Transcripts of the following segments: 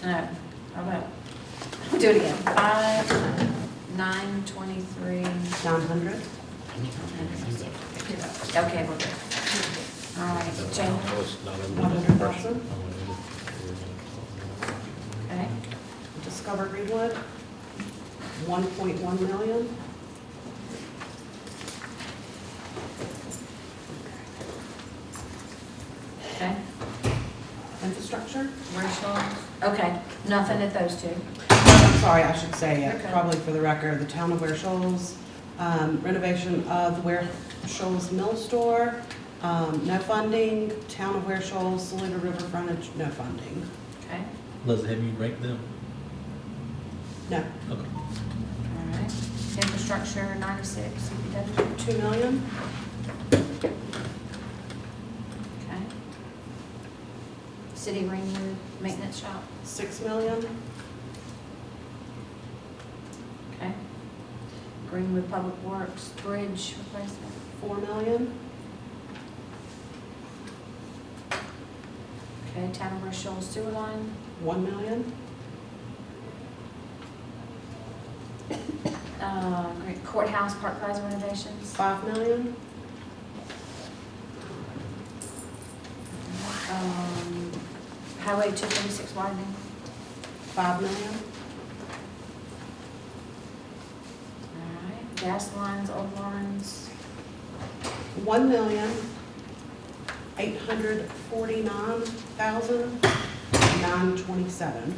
No, how about, do it again. 923. 900. Okay, we're good. All right, Jamie. 100,000. Okay. Discover Greenwood, 1.1 million. Okay. Infrastructure. Commercial. Okay, nothing at those two. I'm sorry, I should say it, Okay. probably for the record, the town of Ware Shoals, renovation of the Ware Shoals Mill Store, no funding. Town of Ware Shoals, Saluda River frontage, no funding. Okay, Leslie, have you ranked them? No. Okay. all right. Infrastructure, 96, CPW. 2 million. Okay. City Greenwood Maintenance Shop. 6 million. Okay. Greenwood Public Works Bridge Replacement. 4 million. Okay, Town of Ware Shoals Sewer Line. 1 million. Great Courthouse Park Plaza renovations. 5 million. Highway 236 widening. 5 million. All right. Gas lines, old lines. 1,849,927.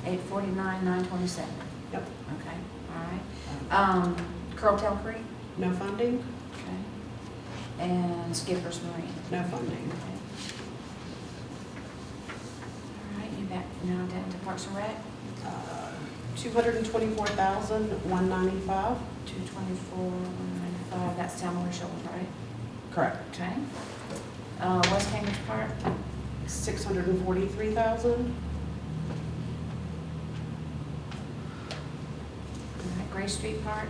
849, 927. Yep. Okay, all right. Curltail Creek. No funding. Okay. And Skipper's Marine. No funding. Okay. All right, you back now down to Parks and Rec. 224,195. 224, 195. That's Town of Ware Shoals, right? Correct. Okay. West Cambridge Park. 643,000. All right. Gray Street Park.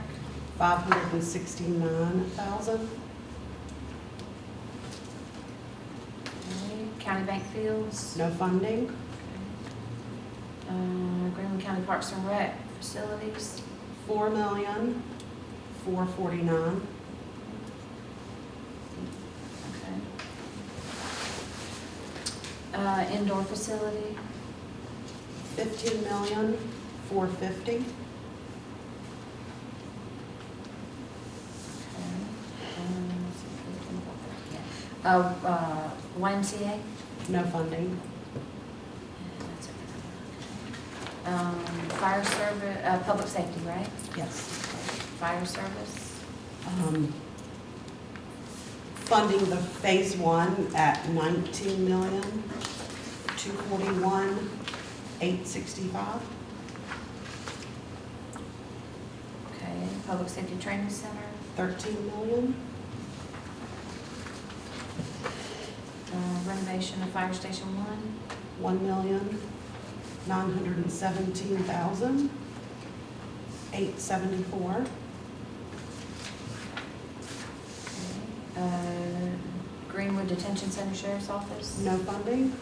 569,000. Okay. County Bank Fields. No funding. Greenwood County Parks and Rec facilities. 4,449,000. Okay. Indoor facility. 15,450,000. YMCA. No funding. Fire service, public safety, right? Yes. Fire service. Funding the phase 1 at 19,241,865. Okay. Public safety training center. 13 million. Renovation of fire station 1. 1,917,874. Greenwood Detention Center Sheriff's Office. No funding.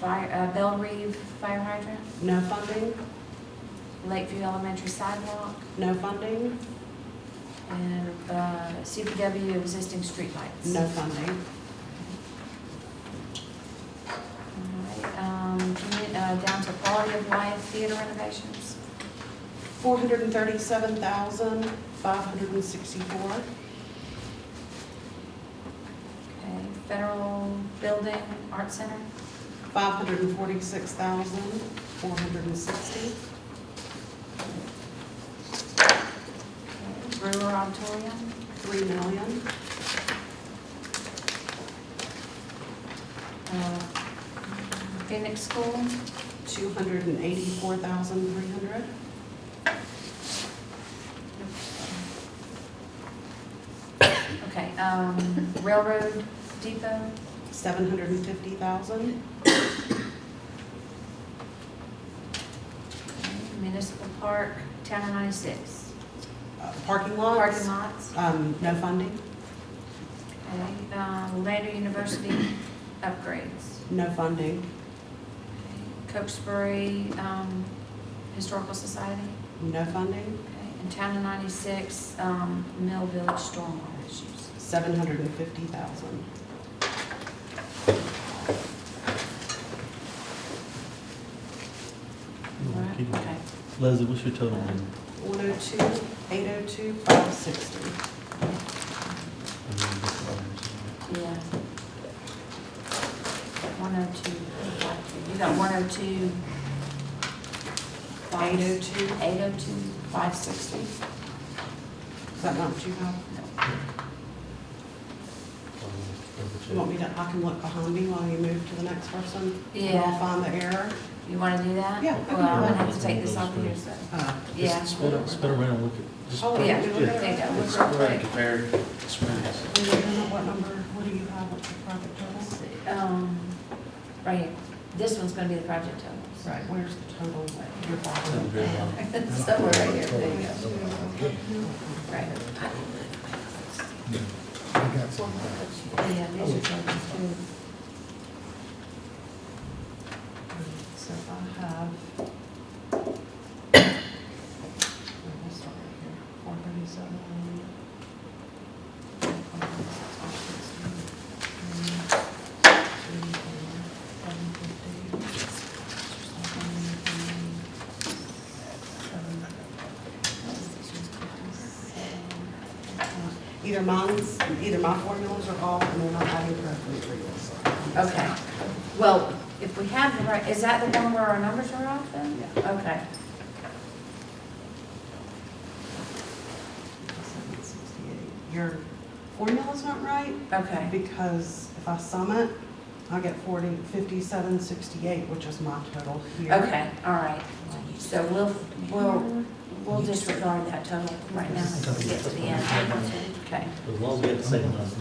Okay. Bell Reeve Fire Hydrant. No funding. Lakeview Elementary Sidewalk. No funding. And CPW existing streetlights. No funding. All right. Down to quality of life theater renovations. 437,564. Okay. Federal Building Art Center. 546,460. Brewer Auditorium. 3 million. Phoenix School. 284,300. Okay. Railroad Depot. 750,000. Municipal Park, Town of 96. Parking lots. Parking lots. No funding. Okay, Lander University upgrades. No funding. Cokesbury, Historical Society. No funding. Okay, and Town of 96, Mill Village stormwater issues. 750,000. Right, Keep it. okay. Leslie, what's your total then? 102, 802, 560. Yeah. 102, you got 102. 802. 802, 560. Is that not what you have? You want me to, I can look behind me while you move to the next person? And Yeah. I'll find the error? You wanna do that? Yeah, I can Well, I'm do gonna that. have to take this off here, so. Yeah. Just spin around and look at, just Oh, Yeah, yeah. there you go, look real quick. compare experience. What number, what do you have, what's your project total? Right here. This one's gonna be the project totals. Right, where's the total? Your It's somewhere right here, there you go. Right. I got some. Yeah, these are totals too. So I have. We'll start right here, 437. 750. Either my formulas are off and they're not adding correctly for you. Okay. Well, if we have the right, is that the one where our numbers are off then? Yeah. Okay. 768. Your formula's not right Okay. because if I sum it, I get 5768, which is my total here. Okay, all right. So we'll disregard that total right now until we get to the end. Okay. As long as we get the same numbers.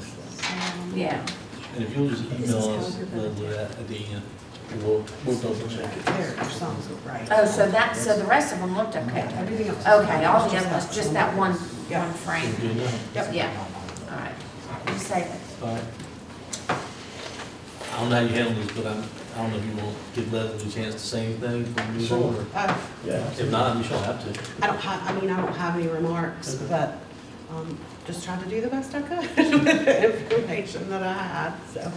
Yeah. And if you'll just email us Leslie that at the end, and we'll double check it. There, your sums are right. Oh, so the rest of them looked okay. Everything else. is Okay, fine. all It's the other ones, just that one Yeah. frame. Good enough. Yep. Yeah. All right. You say that. All right. I don't know how you handle this, but I don't know if you want to give Leslie a chance to say anything before we move on, or, yeah, if not, you shall have to. I don't have any remarks, but, just tried to do the best I could with the information that I had, so.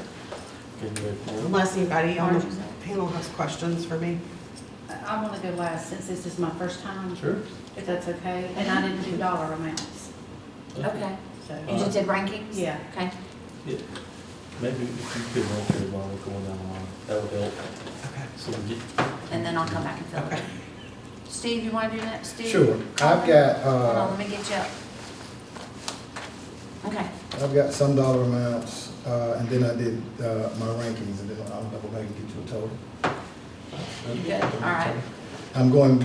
Getting ready for it. Unless anybody on Orange the is that? panel has questions for me. I want to go last since this is my first time. Sure. If that's okay. And I didn't do dollar amounts, Okay. so. You just did rankings? Yeah. Okay. Yeah. Maybe if you could run through it while we're going down the line, that would help. Okay. So we get, And then I'll come back and fill it Okay. in. Steve, you want to do that, Steve? Sure, I've got, Hold on, let me get you up. Okay. I've got some dollar amounts, and then I did, my rankings, and then I'll double back and get you a total. You good? All right. I'm going,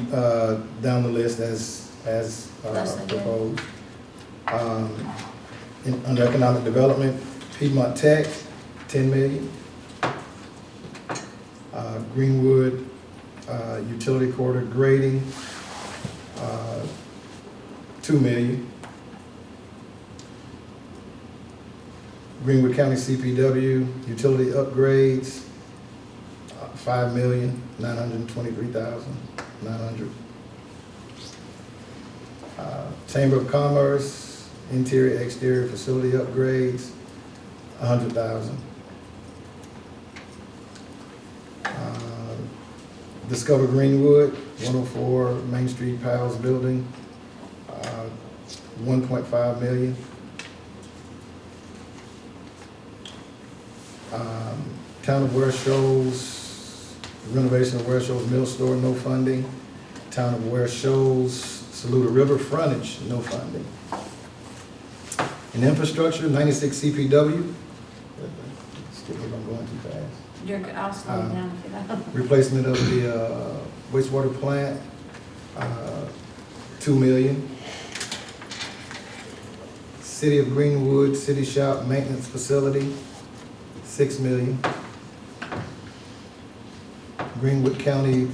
down the list as Leslie did. proposed. Under economic development, Piedmont Tech, 10 million. Greenwood, utility quarter grading, 2 million. Greenwood County CPW, utility upgrades, 5,923,900. Chamber of Commerce, interior, exterior facility upgrades, 100,000. Discover Greenwood, 104 Main Street, Powell's Building, 1.5 million. Town of Ware Shoals, renovation of Ware Shoals Mill Store, no funding. Town of Ware Shoals, Saluda River frontage, no funding. In infrastructure, 96 CPW. Skip it, I'm going too fast. You're good. I'll slow you down if you like. Replacement of the wastewater plant, 2 million. City of Greenwood, city shop maintenance facility, 6 million. Greenwood County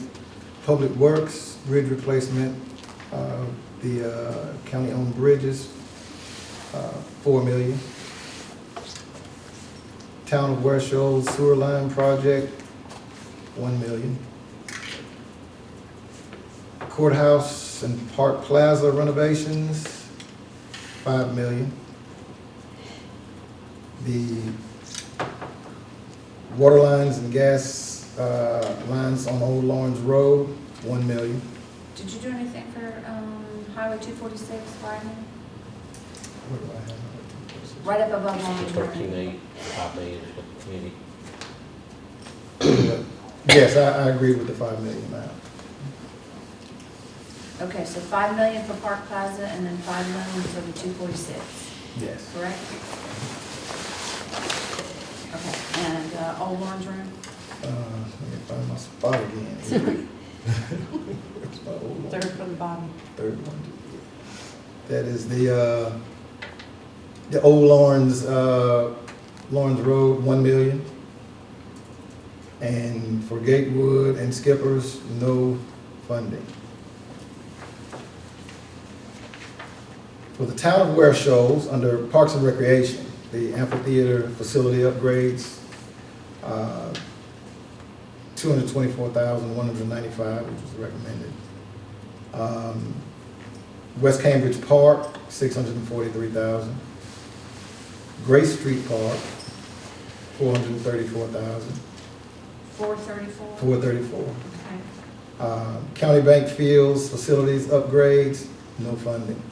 Public Works, bridge replacement, the county-owned bridges, 4 million. Town of Ware Shoals sewer line project, $1 million. Courthouse and Park Plaza renovations, $5 million. The water lines and gas lines on Old Lawrence Road, $1 million. Did you do anything for, Highway 246 widening? What do I have? Right up above Long Beach. 13.8, 5 community. Yes, I agree with the $5 million amount. Okay, so 5 million for Park Plaza and then 5 million for the 246, Yes. correct? Okay, and Old Orange Room? Let me find my spot again. It's my old one. Third from the bottom. Third one. That is the Old Lawrence, Lawrence Road, $1 million. And for Gatewood and Skippers, no funding. For the Town of Ware Shoals, under Parks and Recreation, the amphitheater facility upgrades, $224,195, which was recommended. West Cambridge Park, $643,000. Grace Street Park, $434,000. 434? $434,000. Okay. County Bank Fields facilities upgrades, no funding.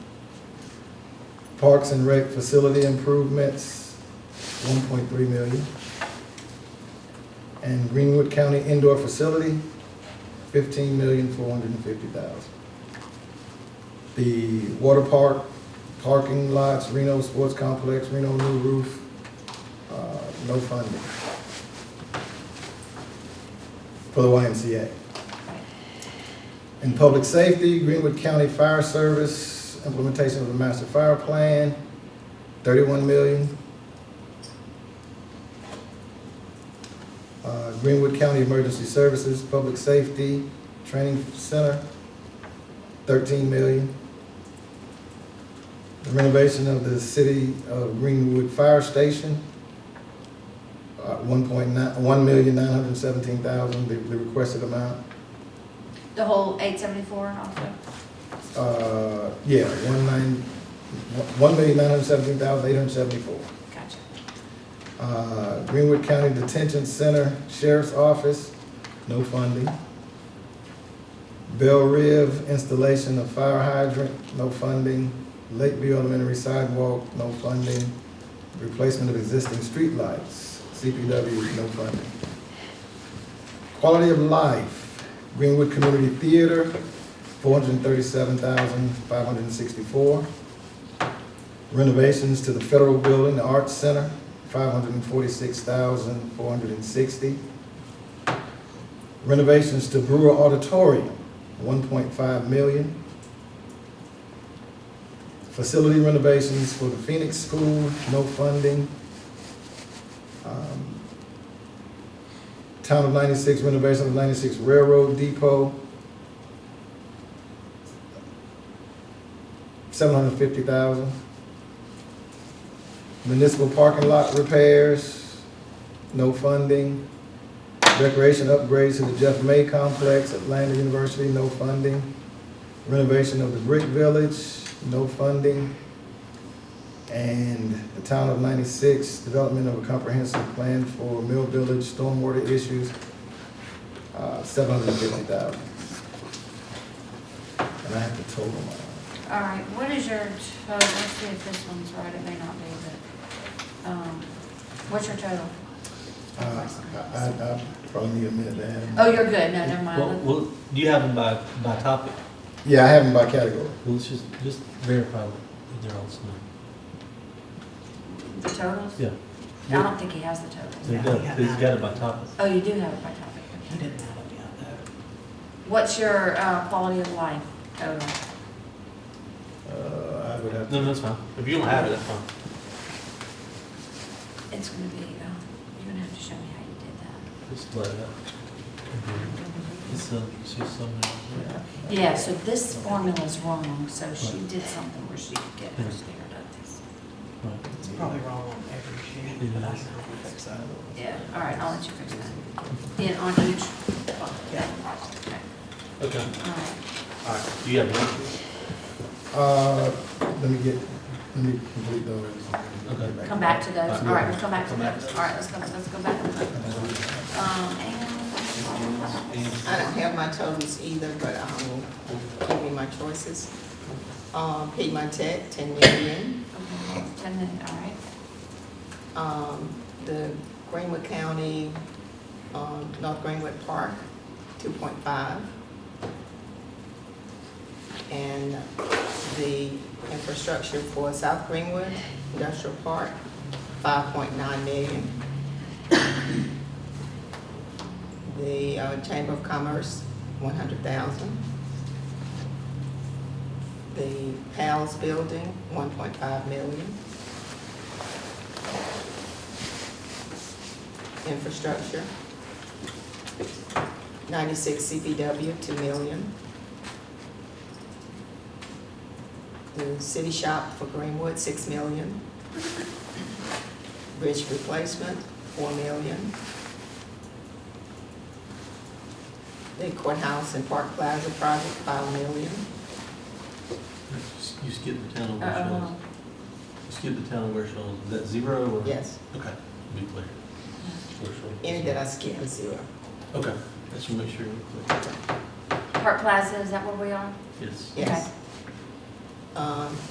Parks and Rec facility improvements, $1.3 million. And Greenwood County indoor facility, $15,450,000. The water park, parking lots, Reno Sports Complex, Reno new roof, no funding for the YMCA. In public safety, Greenwood County Fire Service, implementation of the master fire plan, $31 million. Greenwood County Emergency Services, Public Safety Training Center, $13 million. The renovation of the City of Greenwood Fire Station, $1,917,000, the requested amount. The whole 874 also? Yeah, $1,917,874. Gotcha. Greenwood County Detention Center, Sheriff's Office, no funding. Bell Riv installation of fire hydrant, no funding. Lakeview Elementary sidewalk, no funding. Replacement of existing streetlights, CPW, no funding. Quality of life, Greenwood Community Theater, $437,564. Renovations to the Federal Building, the Arts Center, $546,460. Renovations to Brewer Auditorium, $1.5 million. Facility renovations for the Phoenix School, no funding. Town of 96 renovation of 96 Railroad Depot, $750,000. Municipal parking lot repairs, no funding. Recreation upgrades to the Jeff May Complex, Atlanta University, no funding. Renovation of the Brick Village, no funding. And the Town of 96, development of a comprehensive plan for Mill Village stormwater issues, $750,000. And I have to total mine. All right, what is your total? Let's see if this one's right, it may not be, but, what's your total? I probably need a minute to add them. Oh, you're good, no, never mind. Well, do you have them by topic? Yeah, I have them by category. Well, let's just verify that they're all the same. The totals? Yeah. I don't think he has the totals. They Yeah, do. we have He's that. got it by topic. Oh, you do have it by topic. He didn't have it yet, though. What's your, quality of life total? I would have to. No, that's fine. If you don't have it, that's fine. It's gonna be, you're gonna have to show me how you did that. Just let it out. It's just so many. Yeah, so this formula's wrong, so she did something where she could get her standard of this. Right. It's probably wrong on every sheet. Yeah, all right, I'll let you fix that. In on each. Okay. Okay. All right. All right, do you have one? Let me complete those. Okay. Come back to those. All right, we'll come back to those. All right, let's go back to those. I don't have my totals either, but I will give you my choices. Piedmont Tech, 10 million. Okay, 10 minutes, all right. The Greenwood County, North Greenwood Park, 2.5. And the infrastructure for South Greenwood Industrial Park, 5.9 million. The Chamber of Commerce, 100,000. The PALS building, 1.5 million. Infrastructure, 96 CPW, 2 million. The city shop for Greenwood, 6 million. Bridge replacement, 4 million. The courthouse and Park Plaza project, 5 million. You skip the town of Ware Shoals. You skip the town of Ware Shoals. Is that zero or? Yes, Okay, be clear. Ware Shoals. any that I skip is 0. Okay, let's make sure we're clear. Park Plaza, is that where we are? Yes. Yes.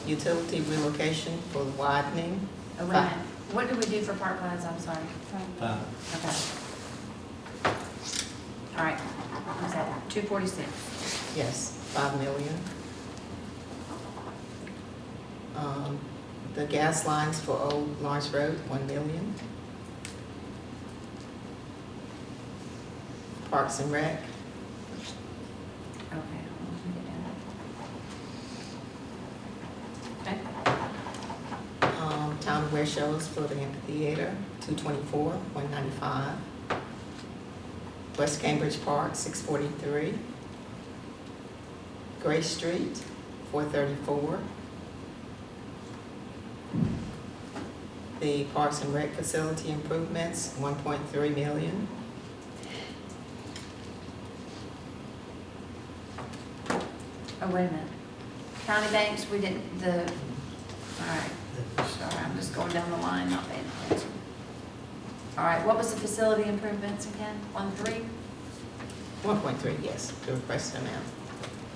Utility relocation for the widening, Oh, wait a minute. What did we do for Park Plaza? I'm sorry. 5. Okay. All right, what was that? 246. yes, 5 million. The gas lines for Old Lawrence Road, 1 million. Parks and Rec, Okay, hold on, let me get down. Okay. Town of Ware Shows for the amphitheater, 224, 195. West Cambridge Park, 643. Gray Street, 434. The Parks and Rec facility improvements, 1.3 million. Oh, wait a minute. County banks, we didn't, all right, sorry, I'm just going down the line, not paying attention. All right, what was the facility improvements again? 1.3? 1.3, yes, the requested amount.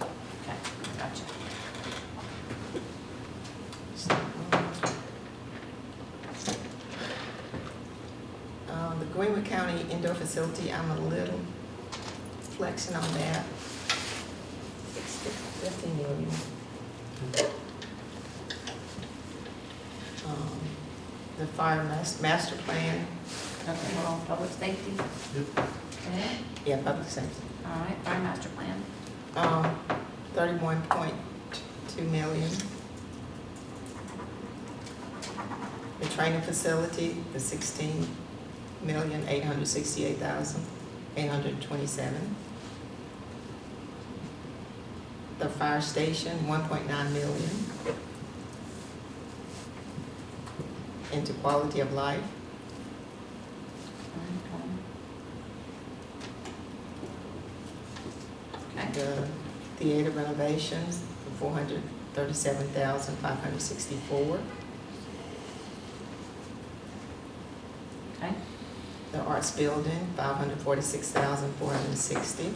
Okay, gotcha. The Greenwood County indoor facility, I'm a little flexing on that. 15 million. The fire master plan, Okay, hold on, public safety. Yep. Okay, yeah, public safety. all right, fire master plan. 31.2 million. The training facility, the 16,868,827. The fire station, 1.9 million. Into quality of life, Okay. the theater renovations, 437,564. Okay, The arts building, 546,460.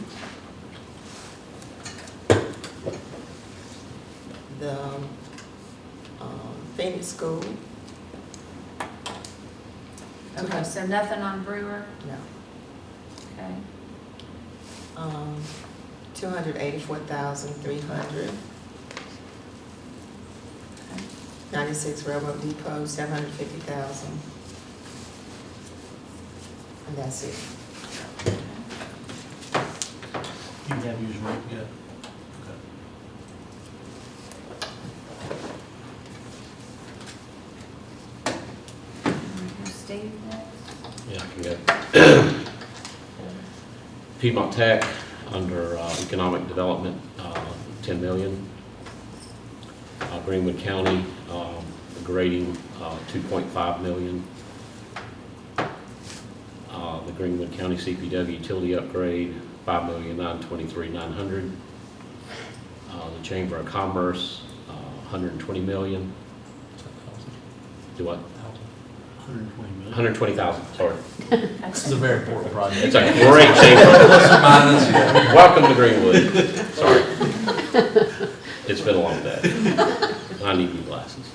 The Phoenix School, okay, so nothing on Brewer, no, okay, 284,300. okay. 96 Railroad Depot, 750,000. And that's it. You have yours right, yeah. Steve next? Yeah, I can go. Piedmont Tech, under economic development, 10 million. Greenwood County, grading, 2.5 million. the Greenwood County CPW utility upgrade, $5,923,900. The Chamber of Commerce, $120 million. Do what? 120 million. 120,000, sorry. This is a very important project. It's a great chamber. Plus or minus, yeah. Welcome to Greenwood. Sorry. It's been a long day. I need new glasses.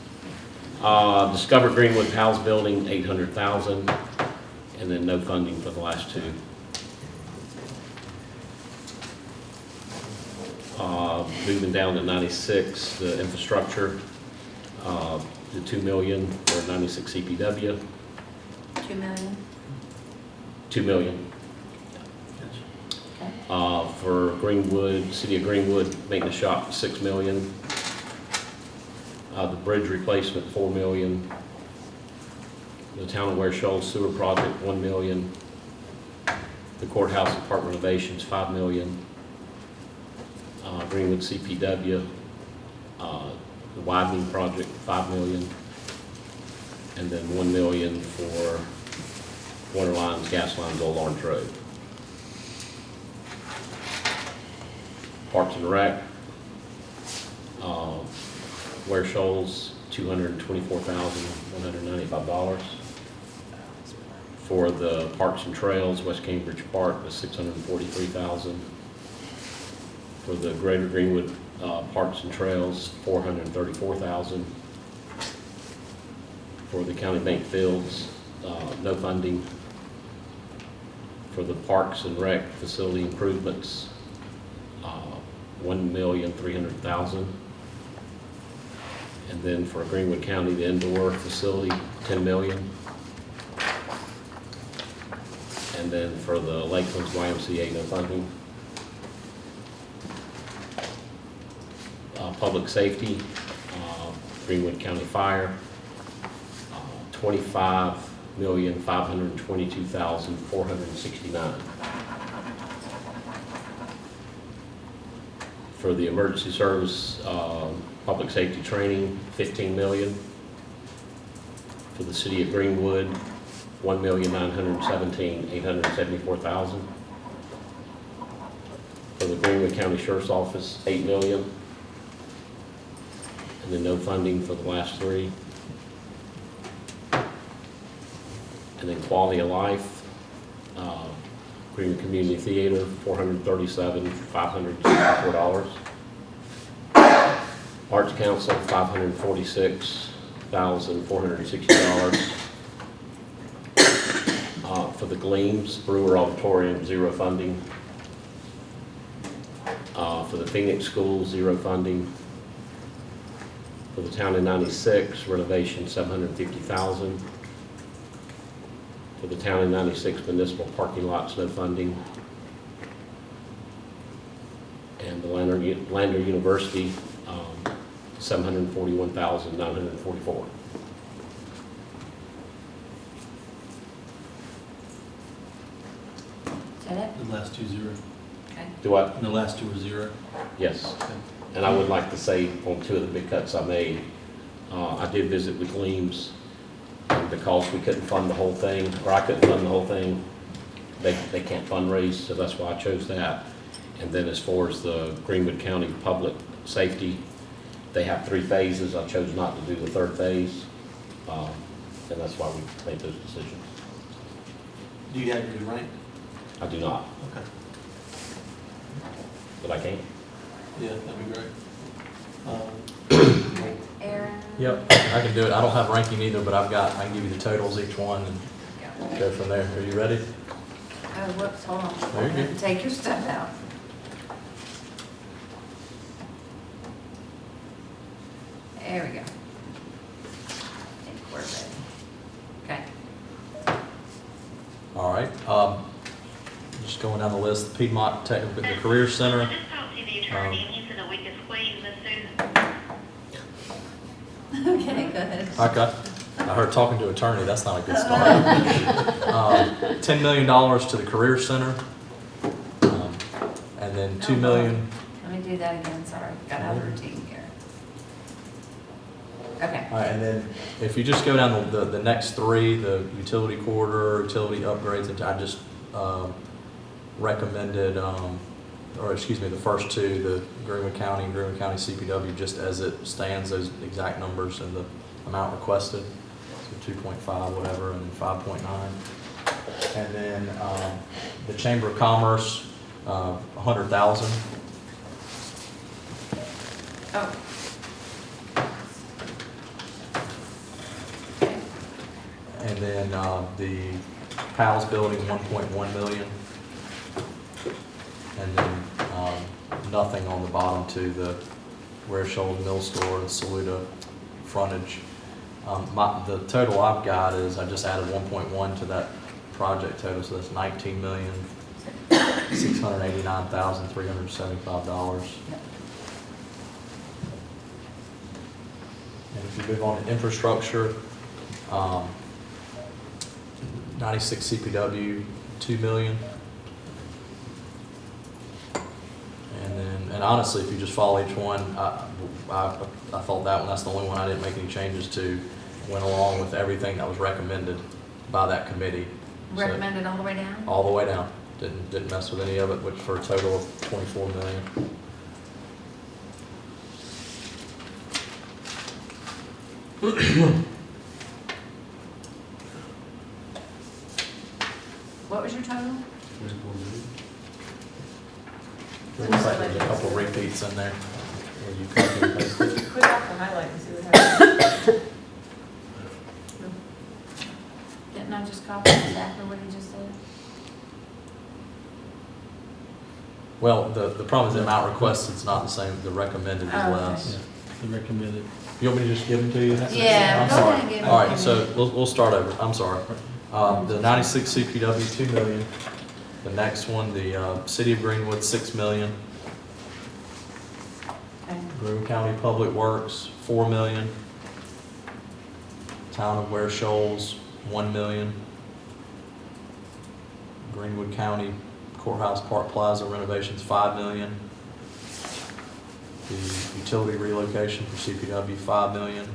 Discover Greenwood House Building, $800,000, and then no funding for the last two. Moving down to 96, the infrastructure, the $2 million for 96 CPW. 2 million? $2 million. Okay. For Greenwood, City of Greenwood, maintenance shop, $6 million. The bridge replacement, $4 million. The Town of Ware Shoals sewer project, $1 million. The courthouse department renovations, $5 million. Greenwood CPW, the widening project, $5 million. And then $1 million for water lines, gas lines, Old Orange Road. Parks and Rec, Ware Shoals, $224,195. For the Parks and Trails, West Cambridge Park was $643,000. For the Greater Greenwood Parks and Trails, $434,000. For the County Bank Fields, no funding. For the Parks and Rec facility improvements, $1,300,000. And then for Greenwood County, the indoor facility, $10 million. And then for the Lakelands YMCA, no funding. Public safety, Greenwood County Fire, $25,522,469. For the emergency service, public safety training, $15 million. For the City of Greenwood, $1,917,874,000. For the Greenwood County Sheriff's Office, $8 million. And then no funding for the last three. And then quality of life, Greenwood Community Theater, $437,564. Arts Council, $546,460. For the Gleams, Brewer Auditorium, zero funding. For the Phoenix School, zero funding. For the Town of 96, renovation, $750,000. For the Town of 96 municipal parking lots, no funding. And the Lander University, $741,944. Is that it? The last two zero. Okay. Do what? And the last two were zero. Yes. And I would like to say on two of the big cuts I made, I did visit with Gleams because we couldn't fund the whole thing, or I couldn't fund the whole thing. They can't fundraise, so that's why I chose that. And then as far as the Greenwood County Public Safety, they have 3 phases. I chose not to do the 3rd phase, and that's why we made those decisions. Do you have your rank? I do not, Okay. but I can. Yeah, that'd be great. Aaron? Yep, I can do it. I don't have ranking either, but I can give you the totals each one and go from there. Are you ready? Oh, whoops, hold on. There you go. Take your stuff out. There we go. I think we're ready. Okay. All right. Just going down the list, Piedmont Technical, the Career Center. Just talked to the attorney, and he's in the weakest squeeze, Miss Susan. Okay, go ahead. Okay. I heard talking to attorney, that's not a good start. $10 million to the Career Center. And then $2 million. Let me do that again, sorry. Got out of routine here. Okay. All right, and then if you just go down the next three, the utility corridor, utility upgrades, and I just recommended, or excuse me, the first two, the Greenwood County and Greenwood County CPW, just as it stands, those exact numbers and the amount requested, so 2.5, whatever, and 5.9. And then the Chamber of Commerce, 100,000. Oh. And then the Powell's Building, 1.1 million. And then nothing on the bottom to the Ware Shoals Mill Store and Saluda frontage. The total I've got is, I just added 1.1 to that project total, so that's $19,689,375. And if you move on to infrastructure, 96 CPW, 2 million. And honestly, if you just follow each one, I thought that one, that's the only one I didn't make any changes to, went along with everything that was recommended by that committee. So, Recommended all the way down? all the way down. Didn't mess with any of it, which for a total of 24 million. What was your total? Looks like there's a couple repeats in there. Where you copy and paste it. Click off the highlight and see what happens. Didn't I just copy exactly what he just said? Well, the problem is the amount requested is not the same, the recommended is Oh, okay. less. The recommended. You want me to just give them to you? Yeah, I'm go sorry. ahead and give them All to right, me. so we'll start over. I'm sorry. The 96 CPW, 2 million. The next one, the City of Greenwood, 6 million. Okay. Greenwood County Public Works, 4 million. Town of Ware Shoals, 1 million. Greenwood County Courthouse Park Plaza renovations, 5 million. The utility relocation for CPW, 5 million.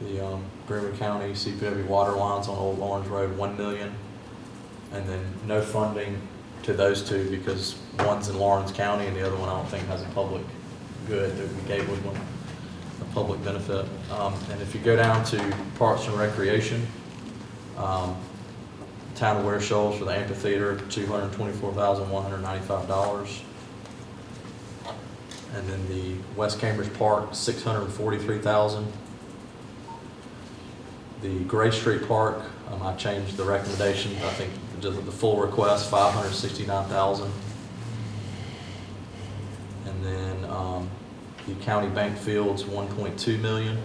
The Greenwood County CPW water lines on Old Orange Road, 1 million. And then no funding to those two because one's in Lawrence County and the other one I don't think has a public good, the Gatewood one, a public benefit. And if you go down to Parks and Recreation, Town of Ware Shoals for the amphitheater, $224,195. And then the West Cambridge Park, $643,000. The Gray Street Park, I changed the recommendation, I think the full request, $569,000. And then the County Bank Fields, $1.2 million.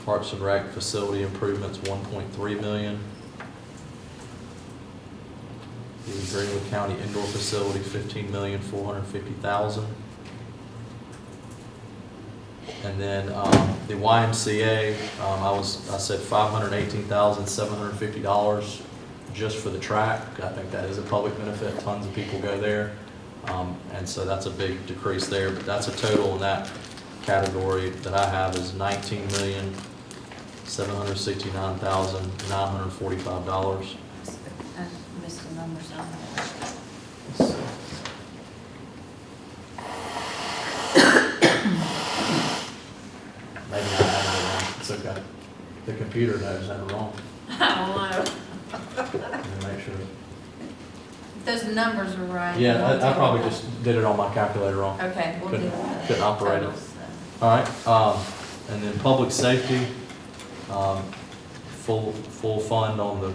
Parks and Rec facility improvements, $1.3 million. The Greenwood County Indoor Facility, $15,450,000. And then the YMCA, I said $518,750 just for the track. I think that is a public benefit. Tons of people go there, and so that's a big decrease there. But that's a total in that category that I have is $19,769,945. I missed the numbers on that. Maybe I added it wrong. It's okay. The computer knows I'm wrong. I don't know. Let me make sure. If those numbers are right. Yeah, we'll I take probably them. just did it on my calculator wrong. Okay, we'll do Couldn't- that. couldn't operate it. Totals, then. All right, and then public safety, full fund on the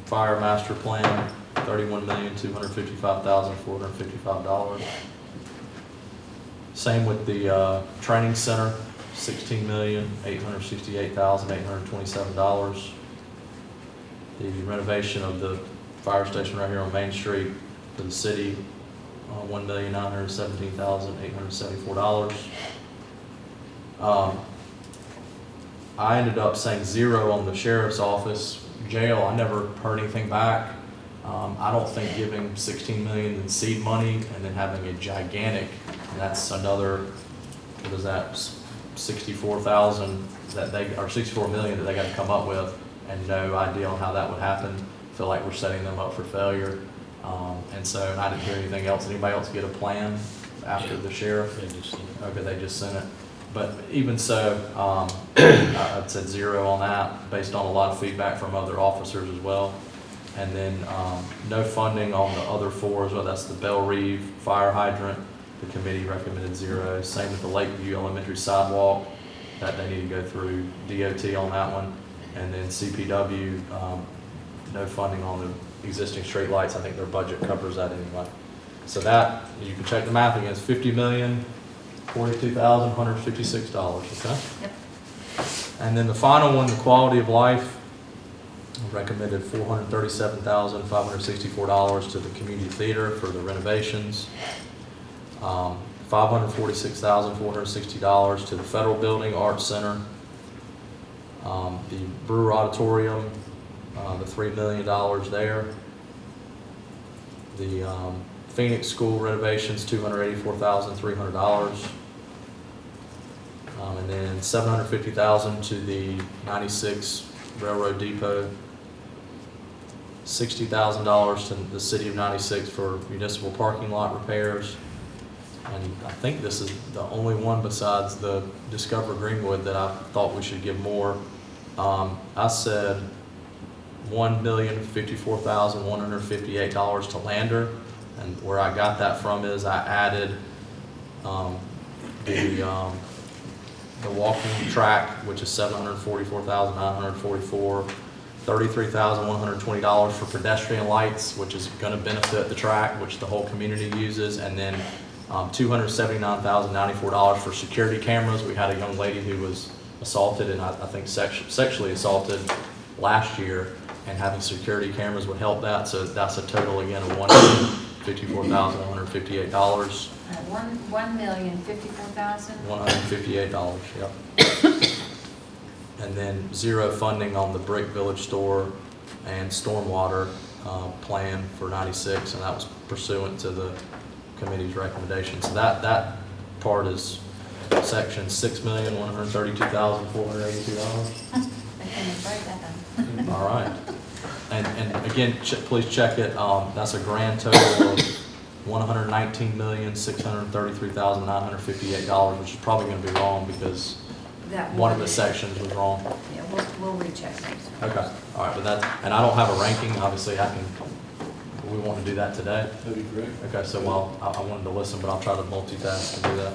fire master plan, $31,255,455. Same with the training center, $16,868,827. The renovation of the fire station right here on Main Street for the city, $1,917,874. I ended up saying 0 on the sheriff's office. Jail, I never heard anything back. I don't think giving $16 million in seed money and then having a gigantic And that's another, what is that, 64,000 that they, or 64 million that they gotta come up with, and no idea on how that would happen. Feel like we're setting them up for failure. And so, and I didn't hear anything else. Anybody else get a plan after the sheriff? They just- Okay, they just sent it. But even so, I'd said 0 on that, based on a lot of feedback from other officers as well. And then, no funding on the other 4 as well. That's the Bell Reeve fire hydrant. The committee recommended 0. Same with the Lakeview Elementary sidewalk, that they need to go through DOT on that one. And then CPW, no funding on the existing streetlights. I think their budget covers that anyway. So that, you can check the math against $50,042,156, okay? Yep. And then the final one, the quality of life, recommended $437,564 to the community theater for the renovations. $546,460 to the federal building, Arts Center. The Brewer Auditorium, the $3 million there. The Phoenix School renovations, $284,300. And then $750,000 to the 96 Railroad Depot. $60,000 to the city of 96 for municipal parking lot repairs. And I think this is the only one besides the Discover Greenwood that I thought we should give more. I said $1,054,158 to Lander, and where I got that from is I added the walking track, which is $744,944, $33,120 for pedestrian lights, which is going to benefit the track, which the whole community uses, and then $279,094 for security cameras. We had a young lady who was assaulted, and I think sexually assaulted last year, and having security cameras would help that. So that's a total again of $154,158. $1,054,000. $158, yep. And then 0 funding on the Brick Village store and stormwater plan for 96, and that was pursuant to the committee's recommendations. So that part is section $6,132,482. All right. And again, please check it. That's a grand total of $119,633,958, which is probably going to be wrong because one of the sections was wrong. Yeah, we'll recheck those. Okay. All right, but that's, and I don't have a ranking. Obviously, we want to do that today. That'd be great. Okay, so I wanted to listen, but I'll try to multitask and do that.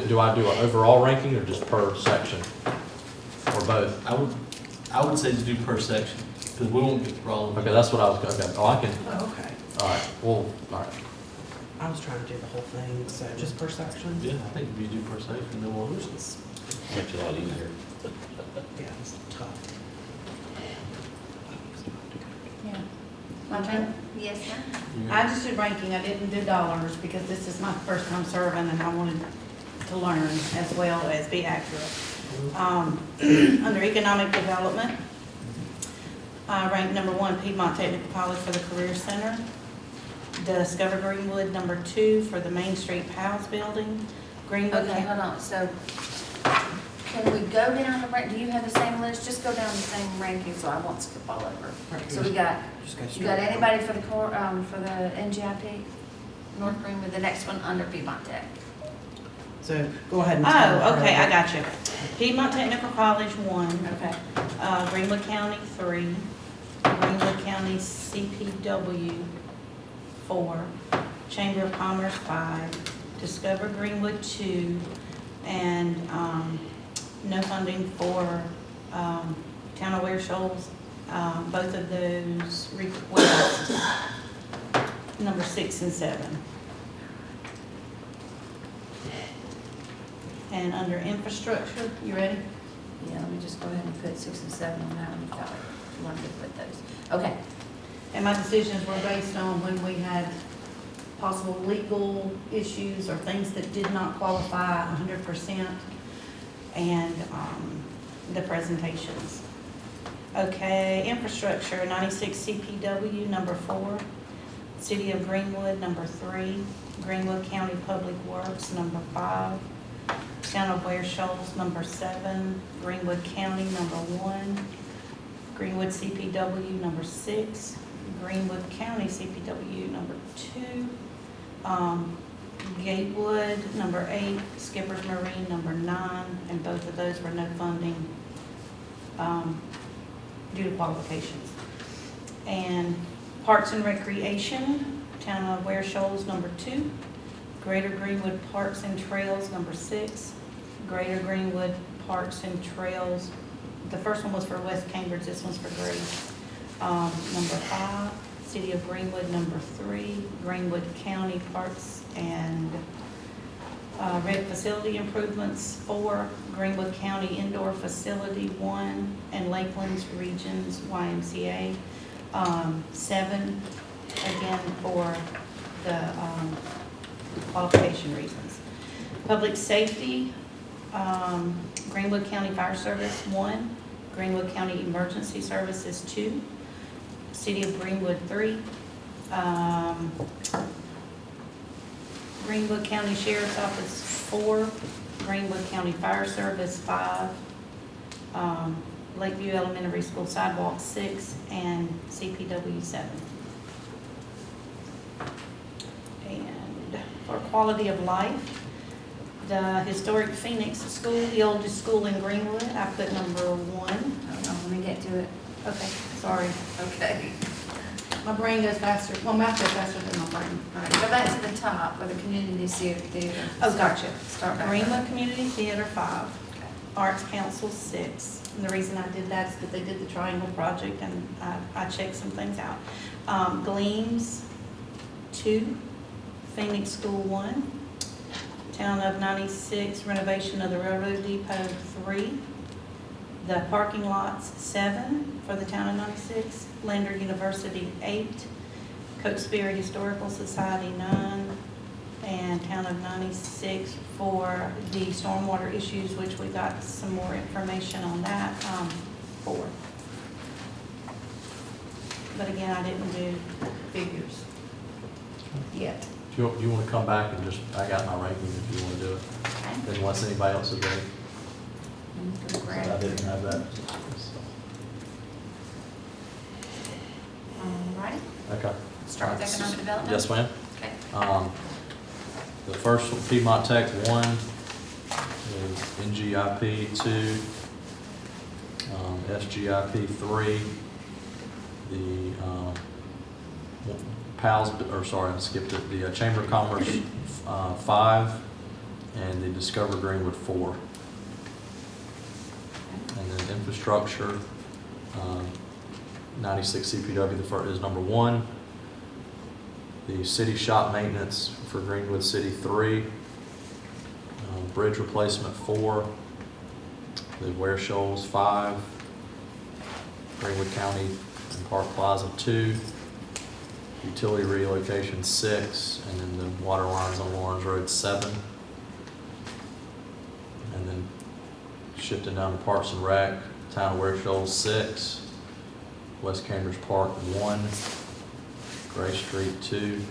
Do I do an overall ranking or just per section? Or both? I would say to do per section, because we won't get through all of them. Okay, that's what I was, okay. Oh, I can, Oh, okay. all right, well, all right. I was trying to do the whole thing, so just per section? Yeah, I think if you do per section, then we'll lose it. It's- Makes it a lot easier. Yeah, it's tough. Yeah. My turn? Yes, sir. I just did ranking, I didn't do dollars because this is my first time serving and I wanted to learn as well as be accurate. Under economic development, ranked number 1, Piedmont Technical College for the Career Center. Discover Greenwood, number 2 for the Main Street Pals Building. Greenwood. Okay, hold on, so can we go down the rank, do you have the same list? Just go down the same ranking so I won't skip all over. Right. So we got, Just go you straight. got anybody for the core, for the NGIP? North Greenwood, the next one under Piedmont Tech. So go ahead and tell Oh, her. okay, I got you. Piedmont Technical College, 1. Okay. Greenwood County, 3. Greenwood County CPW, 4. Chamber of Commerce, 5. Discover Greenwood, 2. And no funding for Town of Ware Shoals. Both of those requests, number 6 and 7. And under infrastructure, you ready? Yeah, let me just go ahead and put 6 and 7 on that one, if you want to put those. Okay, And my decisions were based on when we had possible legal issues or things that did not qualify 100%, and the presentations. Okay, infrastructure, 96 CPW, number 4. City of Greenwood, number 3. Greenwood County Public Works, number 5. Town of Ware Shoals, number 7. Greenwood County, number 1. Greenwood CPW, number 6. Greenwood County CPW, number 2. Gatewood, number 8. Skipper's Marine, number 9. And both of those were no funding due to qualifications. And Parks and Recreation, Town of Ware Shoals, number 2. Greater Greenwood Parks and Trails, number 6. Greater Greenwood Parks and Trails, the first one was for West Cambridge, this one's for Grace. Number 5, City of Greenwood, number 3. Greenwood County Parks and Rec Facility Improvements, 4. Greenwood County Indoor Facility, 1. And Lakeland's Regions YMCA, 7. Again, for the qualification reasons. Public Safety, Greenwood County Fire Service, 1. Greenwood County Emergency Services, 2. City of Greenwood, 3. Greenwood County Sheriff's Office, 4. Greenwood County Fire Service, 5. Lakeview Elementary School Sidewalk, 6. And CPW, 7. And for quality of life, the Historic Phoenix School, the oldest school in Greenwood, I put number 1. Hold on, let me get to it. Okay, sorry. Okay. My brain goes faster, well, mouth goes faster than my brain. All right, go back to the top where the community theater. Oh, gotcha. Start back. Greenwood Community Theater, 5. Okay. Arts Council, 6. And the reason I did that is because they did the Triangle Project and I checked some things out. Gleams, 2. Phoenix School, 1. Town of 96, renovation of the Railroad Depot, 3. The parking lots, 7 for the Town of 96. Lander University, 8. Cokesbury Historical Society, 9. And Town of 96 for the stormwater issues, which we got some more information on that, 4. But again, I didn't do figures yet. Do you want to come back and just, I got my ranking if you want to do it, Okay. unless anybody else is ready. Grab I didn't have that. All right, Okay. start with economic development. Yes, ma'am. Okay. The first one, Piedmont Tech 1, is NGIP 2, SGIP 3, the PALS, or sorry, I skipped it, the Chamber of Commerce 5, and the Discover Greenwood 4. And then infrastructure, 96 CPW, the first is number 1. The city shop maintenance for Greenwood City 3. Bridge replacement 4. The Ware Shoals 5. Greenwood County and Park Plaza 2. Utility relocation 6. And then the water lines on Lawrence Road 7. And then shifting down to Parks and Rec, Town of Ware Shoals 6. West Cambridge Park 1. Gray Street 2,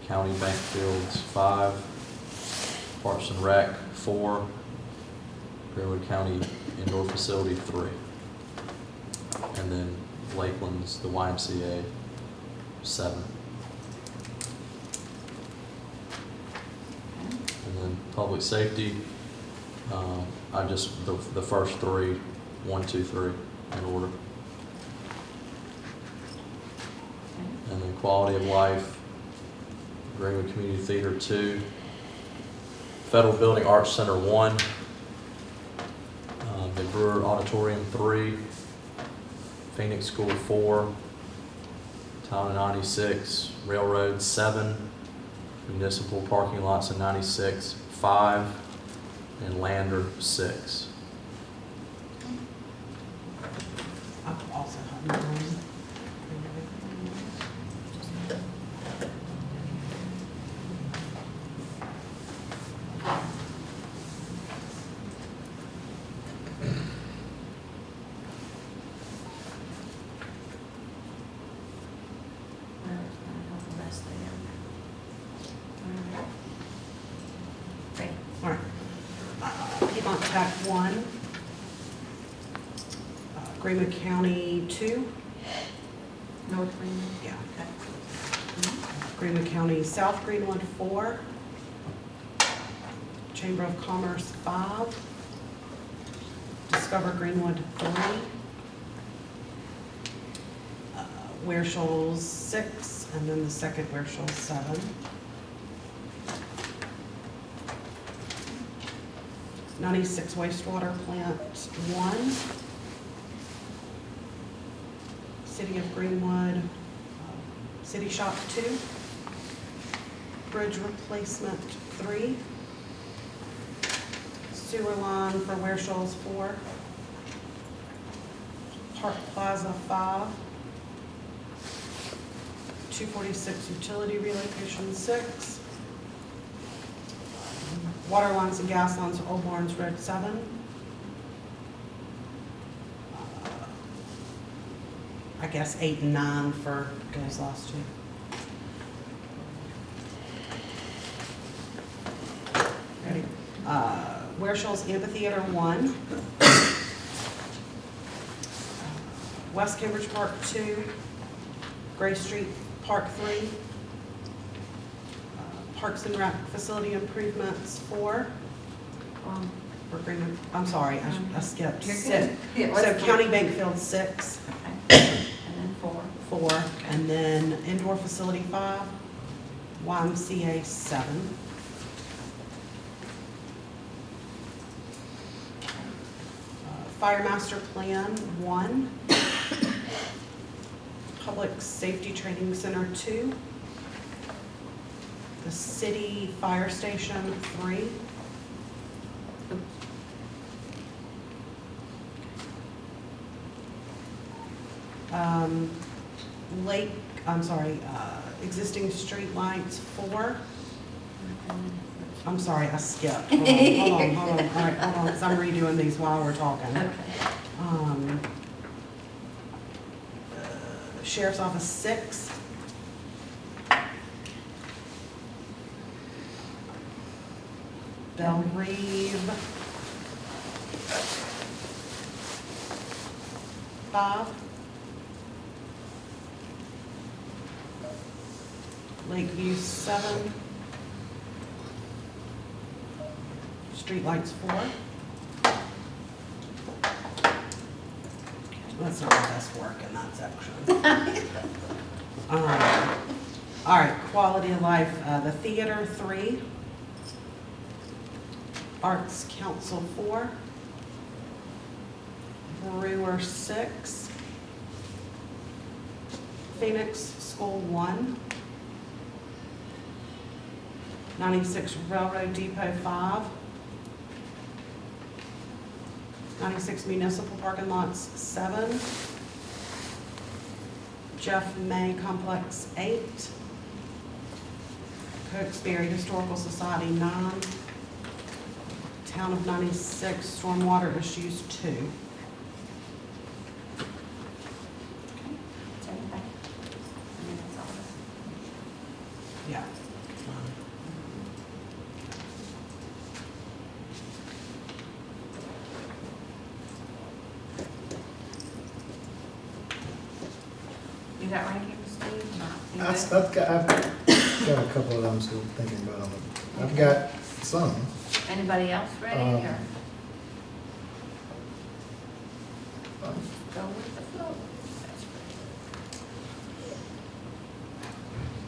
County Bank Fields 5, Parks and Rec 4, Greenwood County Indoor Facility 3, and then Lakeland's, the YMCA 7. And then Public Safety, I just, the first 3, 1, 2, 3 in order. And then Quality of Life, Greenwood Community Theater 2, Federal Building Arts Center 1, the Brewer Auditorium 3, Phoenix School 4, Town of 96, Railroad 7, Municipal Parking Lots in 96, 5, and Lander 6. I also have mine. Tech 1. Greenwood County 2. North Greenwood? Yeah. Greenwood County South Greenwood 4. Chamber of Commerce 5. Discover Greenwood 3. Ware Shoals 6, and then the second Ware Shoals 7. 96 wastewater plant 1. City of Greenwood, City Shop 2. Bridge replacement 3. Sewer line for Ware Shoals 4. Park Plaza 5. 246 utility relocation 6. Water lines and gas lines, Old Lawrence Road 7. I guess 8 and 9 for those last two. Ready? Ware Shoals Amphitheater 1. West Cambridge Park 2. Gray Street Park 3. Parks and Rec Facility Improvements 4. For Greenwood, I'm sorry, I skipped. You're So, good. Yeah, so what's County Bank Field 6. Okay. And then 4. 4, and then Indoor Facility 5, YMCA 7. Fire Master Plan 1. Public Safety Training Center 2. The City Fire Station 3. Existing street lights 4. I'm sorry, I skipped. Hold on. All right, hold on, because I'm redoing these while we're talking. Okay. Sheriff's Office 6. Bell Reeve 5. Lakeview 7. Streetlights 4. That's not the best work in that section. All right, quality of life, the theater 3. Arts Council 4. Brewer 6. Phoenix School 1. 96 Railroad Depot 5. 96 Municipal Parking Lots 7. Jeff May Complex 8. Cokesbury Historical Society 9. Town of 96 Stormwater Issues 2. Okay. Is everything? And then that's all this. Yeah. You got rankings, Steve? No. You I've good? got a couple of them still thinking about them. I've got some. Anybody else ready, Um, or go with the flow?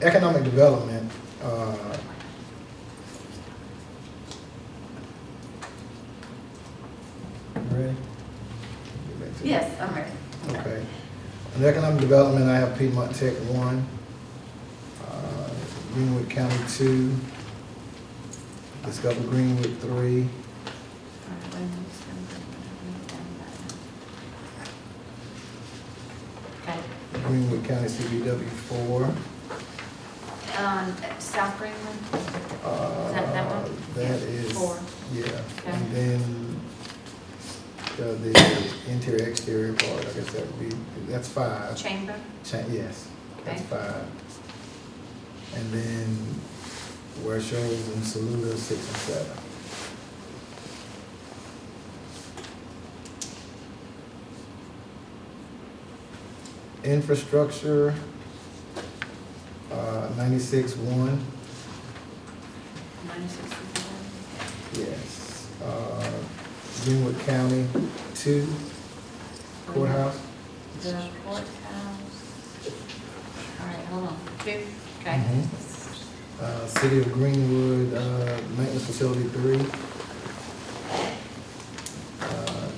Economic development, you ready? Get back to it. Yes, I'm ready. Okay. In economic development, I have Piedmont Tech 1, Greenwood County 2, Discover Greenwood 3, All right, wait a minute, I'm just gonna bring it down. Okay, Greenwood County CBW 4. South Greenwood, that one? That is, 4. yeah. Okay. And then the interior exterior part, I guess that would be, that's 5. Chamber, Yes, that's Okay. 5. And then Ware Shoals and Saluda 6 and 7. Infrastructure, 96-1, 96. yes. Greenwood County, 2, courthouse. The courthouse. All right, hold on. 2, okay. City of Greenwood, maintenance facility, 3.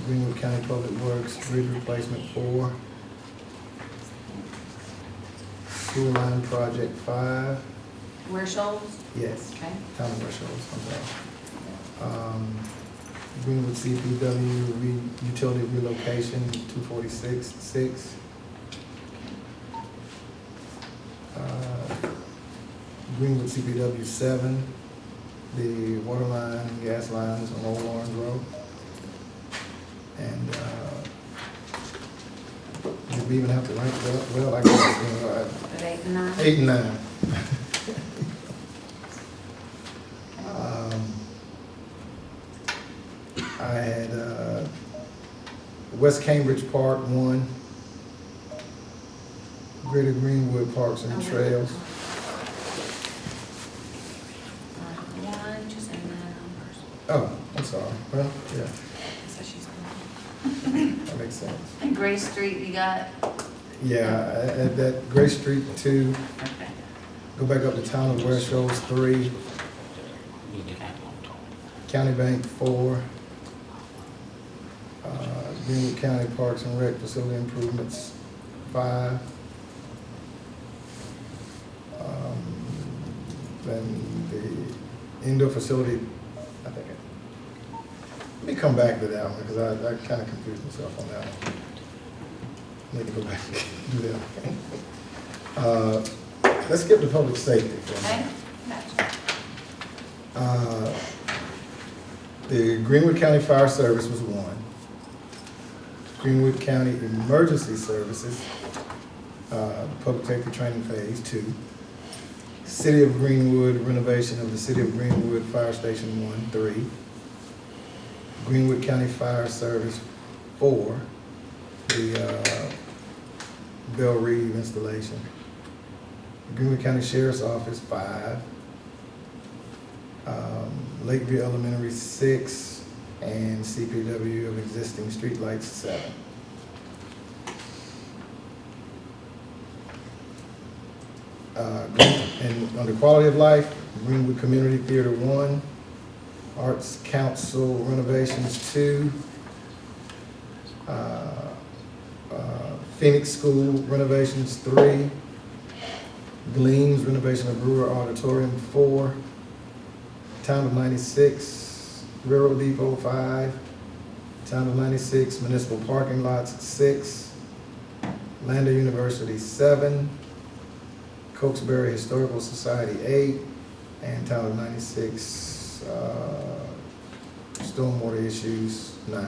Greenwood County Public Works, bridge replacement, 4. Sewer line project, 5. Where Shoals? Yes, Okay. Town of West Shores, I'm sorry. Greenwood CPW utility relocation, 246, 6. Greenwood CPW 7, the water line, gas lines on Old Lawrence Road. And did we even have to rank it up? Well, I guess, At 8 and 9? 8 and 9. I had West Cambridge Park 1, Greater Greenwood Parks and Trails. One, just in that numbers. Oh, I'm sorry. Well, yeah, So she's that makes sense. And Grace Street, you got? Yeah, at that Grace Street 2, Okay. go back up to Town of West Shores 3, County Bank 4, Greenwood County Parks and Rec Facility Improvements 5. Then the indoor facility, I think, let me come back to that one, because I kind of confused myself on that one. Need to go back and do that. Let's skip to public safety for a Okay, minute. gotcha. The Greenwood County Fire Service was 1. Greenwood County Emergency Services, Public Safety Training Phase 2. City of Greenwood renovation of the City of Greenwood Fire Station 1, 3. Greenwood County Fire Service 4, the Bell Reeve installation. Greenwood County Sheriff's Office 5. Lakeview Elementary 6, and CPW of existing streetlights 7. And under quality of life, Greenwood Community Theater 1, Arts Council renovations 2, Phoenix School renovations 3, Gleams renovation of Brewer Auditorium 4, Town of 96, Railroad Depot 5, Town of 96 municipal parking lots 6, Lander University 7, Cokesbury Historical Society 8, and Town of 96 stormwater issues 9.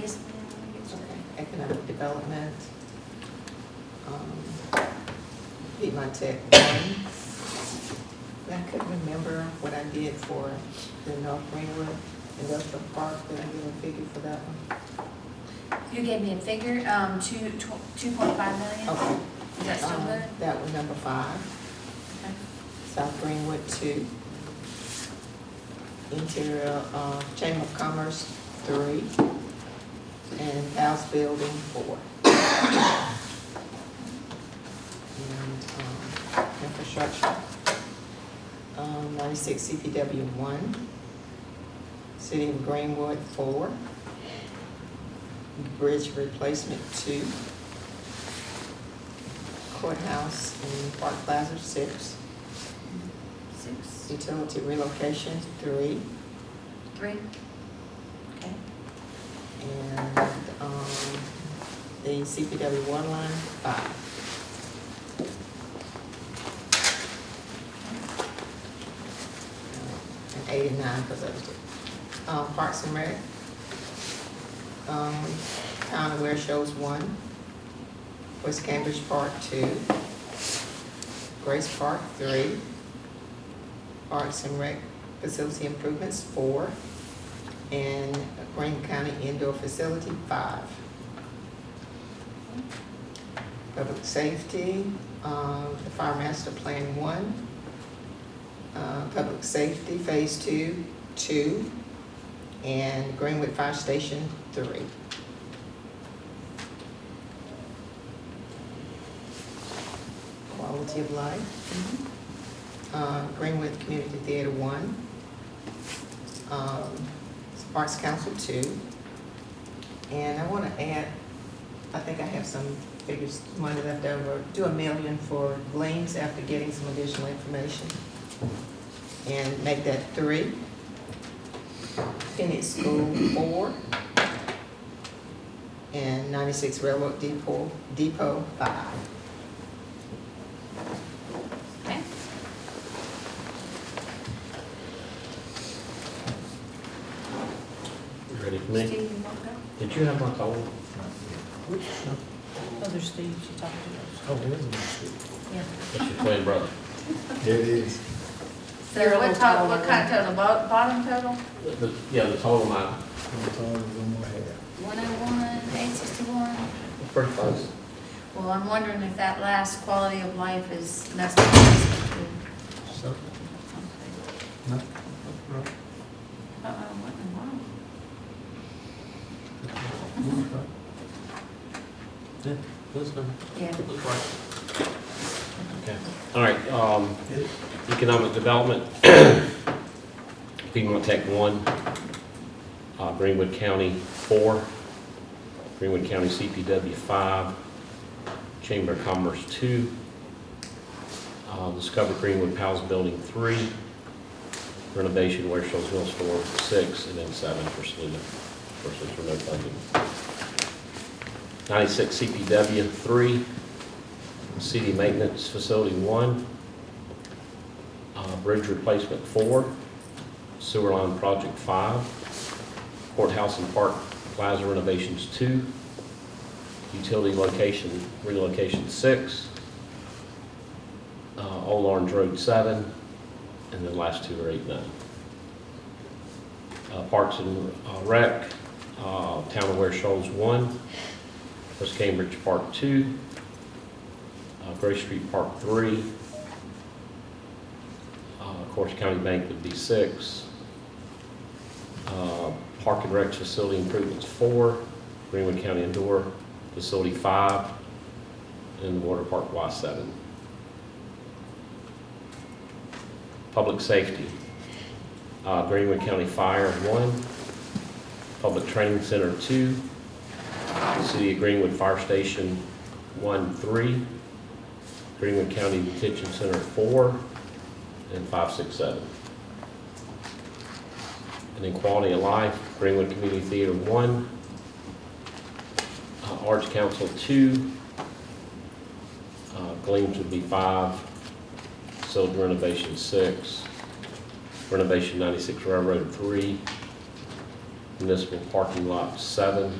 Yes, Okay, economic development. My Tech 1. I couldn't remember what I did for the North Greenwood Industrial Park. Did I give a figure for that one? You gave me a figure, 2.5 million? Okay. Is that still good? That was number 5. Okay. South Greenwood 2. Interior Chamber of Commerce 3. And House Building 4. And infrastructure, 96 CPW 1. City of Greenwood 4. Bridge replacement 2. Courthouse and Park Plaza 6. 6, Utility relocation 3. 3? Okay. And the CPW 1 line 5. And 89 because of it. Parks and Rec. Town of Ware shows 1. West Cambridge Park 2, Grace Park 3, Parks and Rec Facility Improvements 4, and Green County Indoor Facility 5. Public Safety, the Fire Master Plan 1, Public Safety Phase 2, 2, and Greenwood Fire Station 3. Quality of life. Greenwood Community Theater 1, Arts Council 2, and I want to add, I think I have some figures, money left over, do $1 million for Gleams after getting some additional information, and make that 3. Phoenix School 4, and 96 Railroad Depot 5. Okay. You ready for me? Steve, you want to go? Did you have my call? Other Steve, she talked to us. Oh, it is a mistake. Yeah. That's your twin brother. It is. So what kind of total, bottom total? Yeah, the total amount. One more half. 101, 861. Pretty close. Well, I'm wondering if that last quality of life is messed up. So, no, What in the world? Yeah, that's no. Yeah. Looks right. Okay. All right, economic development. Piedmont Tech 1, Greenwood County 4, Greenwood County CPW 5, Chamber of Commerce 2, Discover Greenwood Powell's Building 3, renovation Ware Shoals Mill Store 6, and then 7 for Saluda. Of course, there's no funding. 96 CPW 3, CD Maintenance Facility 1, Bridge Replacement 4, Sewer Line Project 5, Courthouse and Park Plaza Renovations 2, Utility Location Relocation 6, Old Orange Road 7, and then the last 2 are 8 and 9. Parks and Rec, Town of Ware Shoals 1, West Cambridge Park 2, Grace Street Park 3, of course County Bank would be 6, Park and Rec Facility Improvements 4, Greenwood County Indoor Facility 5, and the Water Park Y7. Public Safety, Greenwood County Fire 1, Public Training Center 2, City of Greenwood Fire Station 1, 3, Greenwood County Detention Center 4, and 5, 6, 7. And then Quality of Life, Greenwood Community Theater 1, Arts Council 2, Gleams would be 5, facility renovation 6, renovation 96 Railroad 3, municipal parking lot 7,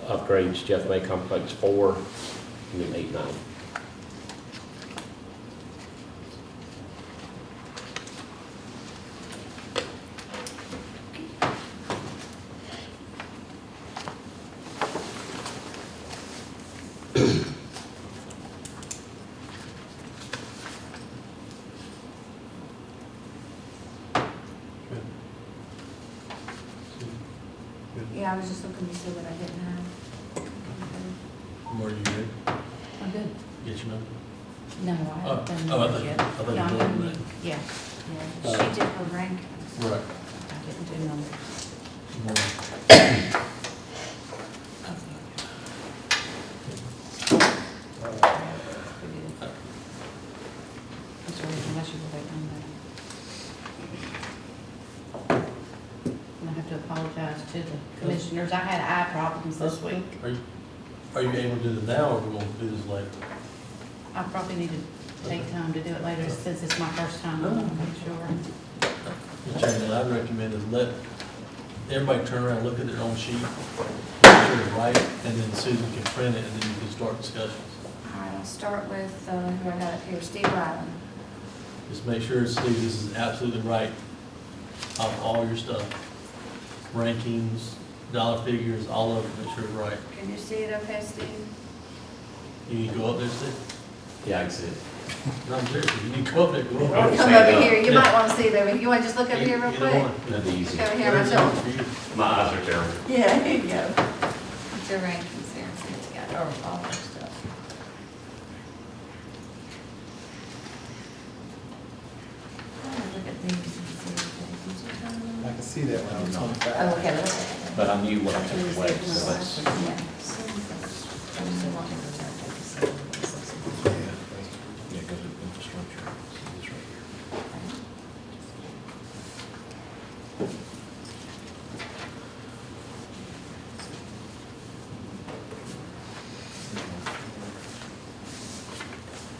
upgrades Jeff May Complex 4, and then 8, 9. Yeah, I was just looking to see what I didn't have. Were you good? I'm good. Get your number? No, I haven't done Oh, I that thought, yet. I thought No, I'm you were doing doing it. Yeah, yeah. Uh, She did her rankings. Right. I didn't do numbers. I'm sorry, unless you were waiting on that. And I have to apologize to the commissioners. I had eye problems this week. Are you able to do it now, or are we going to do this later? I probably need to take time to do it later since it's my first time. I want to make sure. Mr. Chairman, I'd recommend is let everybody turn around and look at their own sheet. Make sure it's right, and then Susan can print it, and then you can start discussions. All right, I'll start with, who I got up here, Steve Ryland. Just make sure, Steve, this is absolutely right of all your stuff. Rankings, dollar figures, all of it, make sure it's right. Can you see it okay, Steve? You need to go up there, Steve? Yeah, I can see it. No, I'm serious, you need to go up there, go Or up Okay. there. come over here, you might want to see there, you want to just look over here real Either quick? one. That'd be easy. Look over here, Whatever's myself. easiest for you. My eyes are terrible. Yeah, here you go. It's your rankings here, see what you got, or all our stuff. Oh, look at these and see if they can see them. I can see that when I was 25. Oh, okay, look at that. But I knew what I took away, so that's, Yeah. yeah, go to infrastructure. See this right here.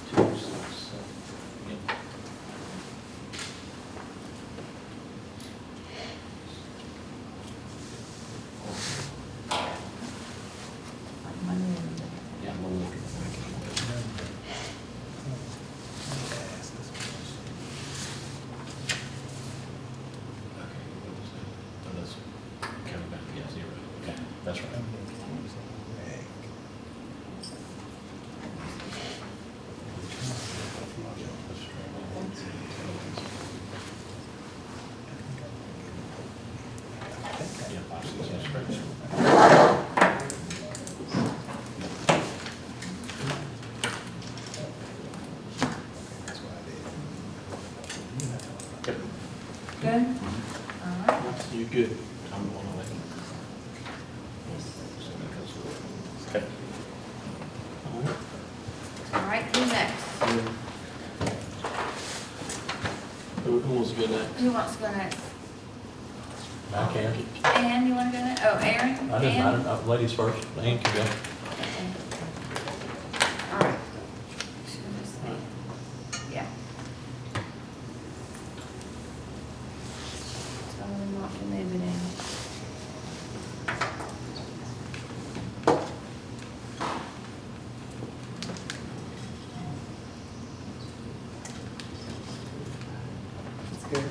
Two, six, seven, yeah. Yeah, I'm gonna look at the Okay, what was that? Oh, that's coming back, yeah, 0. Okay, that's right. Yeah, 5, 6, yeah, straight. Yep. Good? All right. You good? I'm on the way. Okay. All right. All right, who's next? Who wants to go next? Who wants to go next? I can. Ann, you want to go next? Oh, Aaron? I didn't Ann? matter, ladies first, Ann can go. All right. Yeah. Tell them not to move it in. That's good.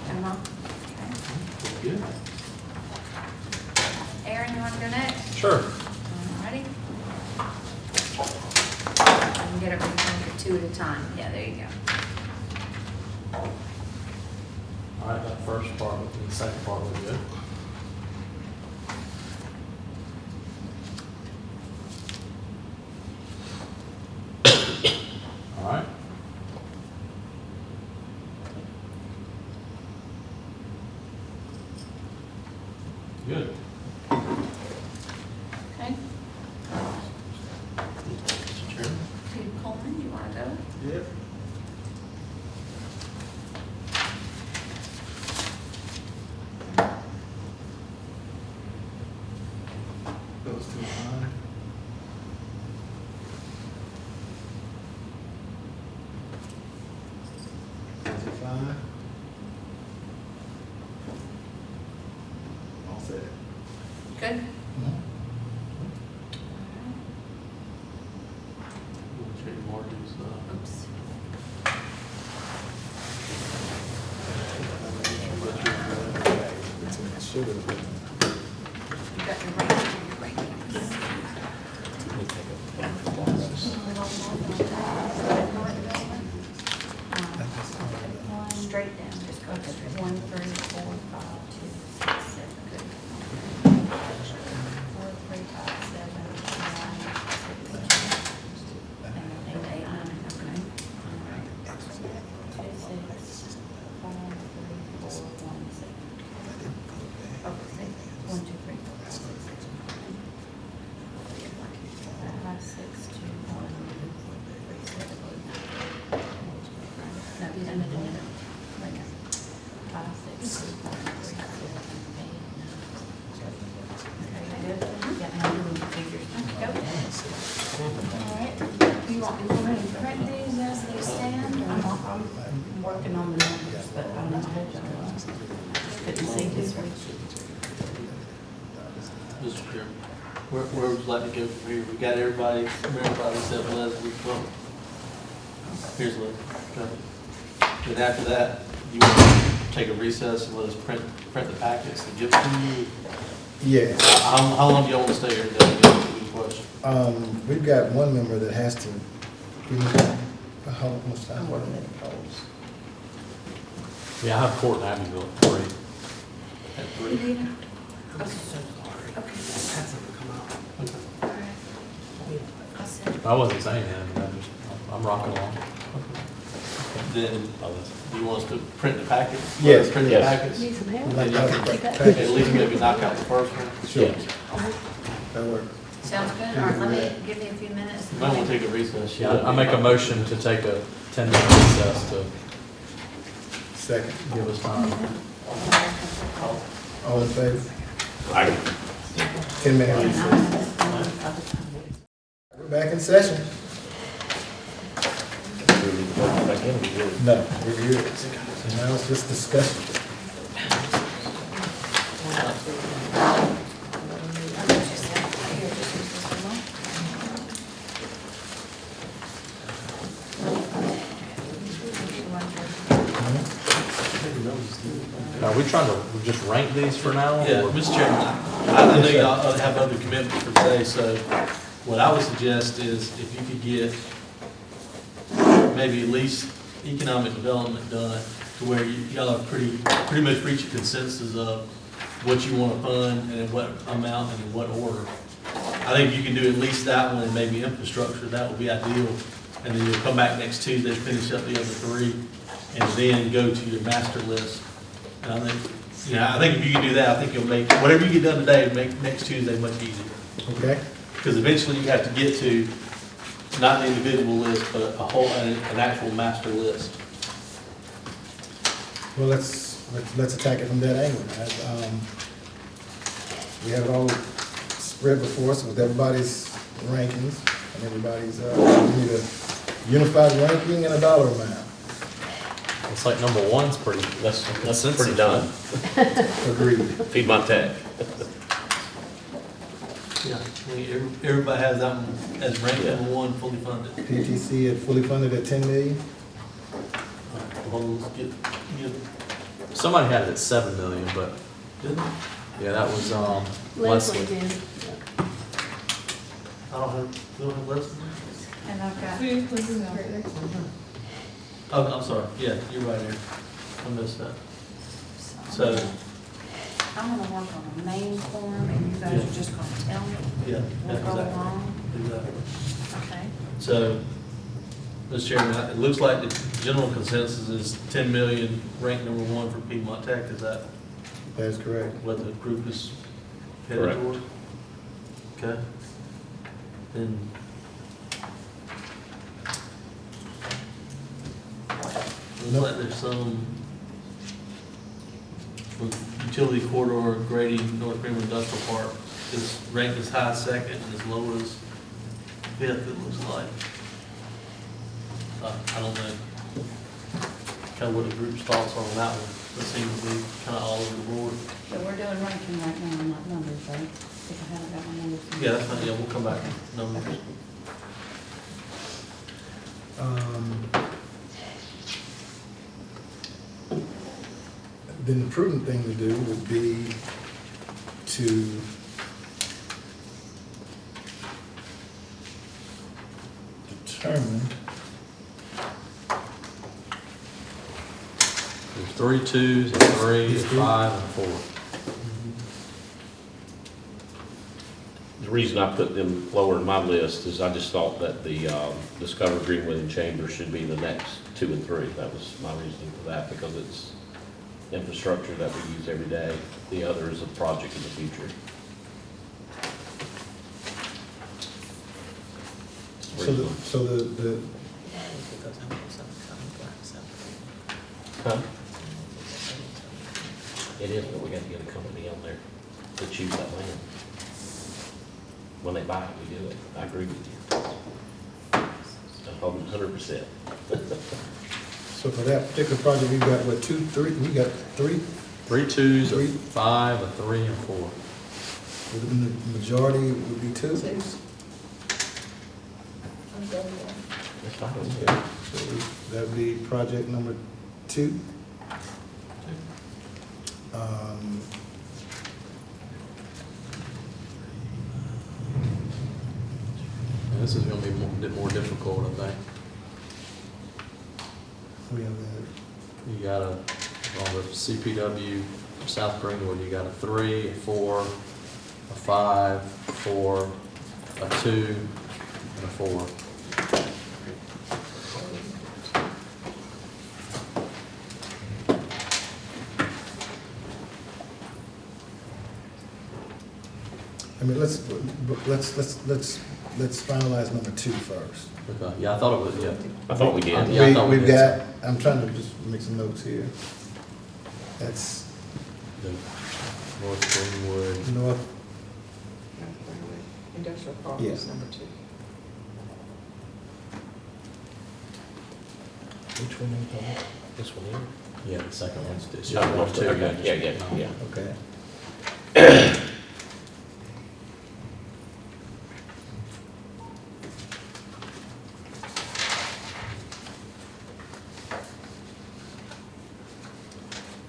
Emma? Okay. Good. Aaron, you want to go next? Sure. All righty. I can get everything for 2 at a time. Yeah, there you go. All right, that first part, and the second part was good. All right. Good. Okay. Mr. Chairman? Steve Coleman, you want to go? Yep. Goes to 5. Goes to 5. All set. Good? We'll check Marty's, Oops. Sugar. You got your rankings. Let me take a glasses. Straight down, just go to 1, 3, 4, 5, 2, 6, 7, good. 4, 3, 5, 7, 9, 8, 8, 9, okay. All right. 2, 6, 5, 3, 4, 1, 6. Oh, 6, 1, 2, 3, 4, 5, 6, 5, 6, 2, 1, 3, 7, 8, 9. These are the- Alright, you want me to print these as they stand, or? I'm working on the numbers, but I'm not, couldn't see this week. Mr. Chairman, where would you like to go from here? We got everybody except Leslie. Well, here's Leslie. Okay. Then after that, you want to take a recess and let us print the packets and give it to you? Yeah. How long do you want to stay here today? Good question. We've got one member that has to, how much time? What a minute, Yeah, I have court in Abbeville at 3. At 3? Okay. Had something come up. Okay. I'll send. I wasn't saying that, I'm rocking along. Then, do you want us to print the packets? Yes. Print the Yes. packets? Need some help? Like that. At least maybe knock out the first one. Sure, that works. Sounds good, all right, let me, give me a few minutes. You might want to take a recess. Yeah, I make a motion to take a 10-minute recess to Second. give us time. All in favor? I 10-minute recess. We're back in session. No, we're good. So now it's just discussion. Are we trying to just rank these for now? Yeah, or- Mr. Chairman, I know y'all have other commitments for today, so what I would suggest is if you could get maybe at least economic development done to where y'all are pretty much reach a consensus of what you want to fund and in what amount and in what order. I think you can do at least that one and maybe infrastructure, that would be ideal. And then you'll come back next Tuesday, finish up the other 3, and then go to your master list. And I think if you can do that, I think you'll make, whatever you get done today, it'll make next Tuesday much easier. Okay? Because eventually you have to get to not the individual list, but a whole, an actual master list. Well, let's attack it from that angle. We have it all spread before us with everybody's rankings and everybody's, we need a unified ranking and a dollar amount. It's like number 1's pretty, That's consensus, pretty done. Agreed. Feed my tech. Yeah. Everybody has that one as ranked number 1, fully funded. PTC at fully funded at 10 million. Well, let's get, Somebody had it at 7 million, but didn't I? yeah, that was Leslie. did. I don't have less than that. And I've got, Oh, I'm sorry, yeah, you're right here. I missed that. So, I'm gonna work on a main form, and you guys are just gonna tell me yeah, what go exactly. along, Exactly. okay? So, Mr. Chairman, it looks like the general consensus is 10 million, ranked number 1 for Piedmont Tech. Is that That is correct. what the group is headed Correct. toward? Okay. Then, looks like there's some, with utility corridor grading North Greenwood Industrial Park is ranked as high as 2nd and as low as 5th, it looks like. I don't know kind of what the group's thoughts are on that one. It seems to be kind of all over the board. so we're doing ranking right now, not numbers, right? Because I haven't got my numbers. Yeah, that's fine, yeah, we'll come back to numbers. Then the prudent thing to do would be to determine, There's 3 2s, and 3, and 5, and 4. The reason I put them lower in my list is I just thought that the Discover Greenwood and Chambers should be the next 2 and 3. That was my reasoning for that, because it's infrastructure that we use every day. The other is a project in the future. so the Huh? It is, but we got to get a company on there to choose that land. When they buy it, we do it. I agree with you. 100%. So for that particular project, we've got, what, two, three, we got three? 3 2s, Three. a 5, a 3, and 4. The majority would be two? I'm good with That's fine. Okay, so that would be project number 2. And this is gonna be a bit more difficult, I think. We have that. You got on the CPW South Greenwood, you got a 3, a 4, a 5, 4, a 2, and a 4. I mean, let's finalize number 2 first. Okay, yeah, I thought it was, yeah. I thought we did. Yeah, I thought we We've did. got, I'm trying to just make some notes here. That's The North Greenwood, North, it. Industrial park Yeah. is number 2. which one is that? This one here? yeah, the second one's, it's No, just no, 1, 2, okay, yeah. Okay.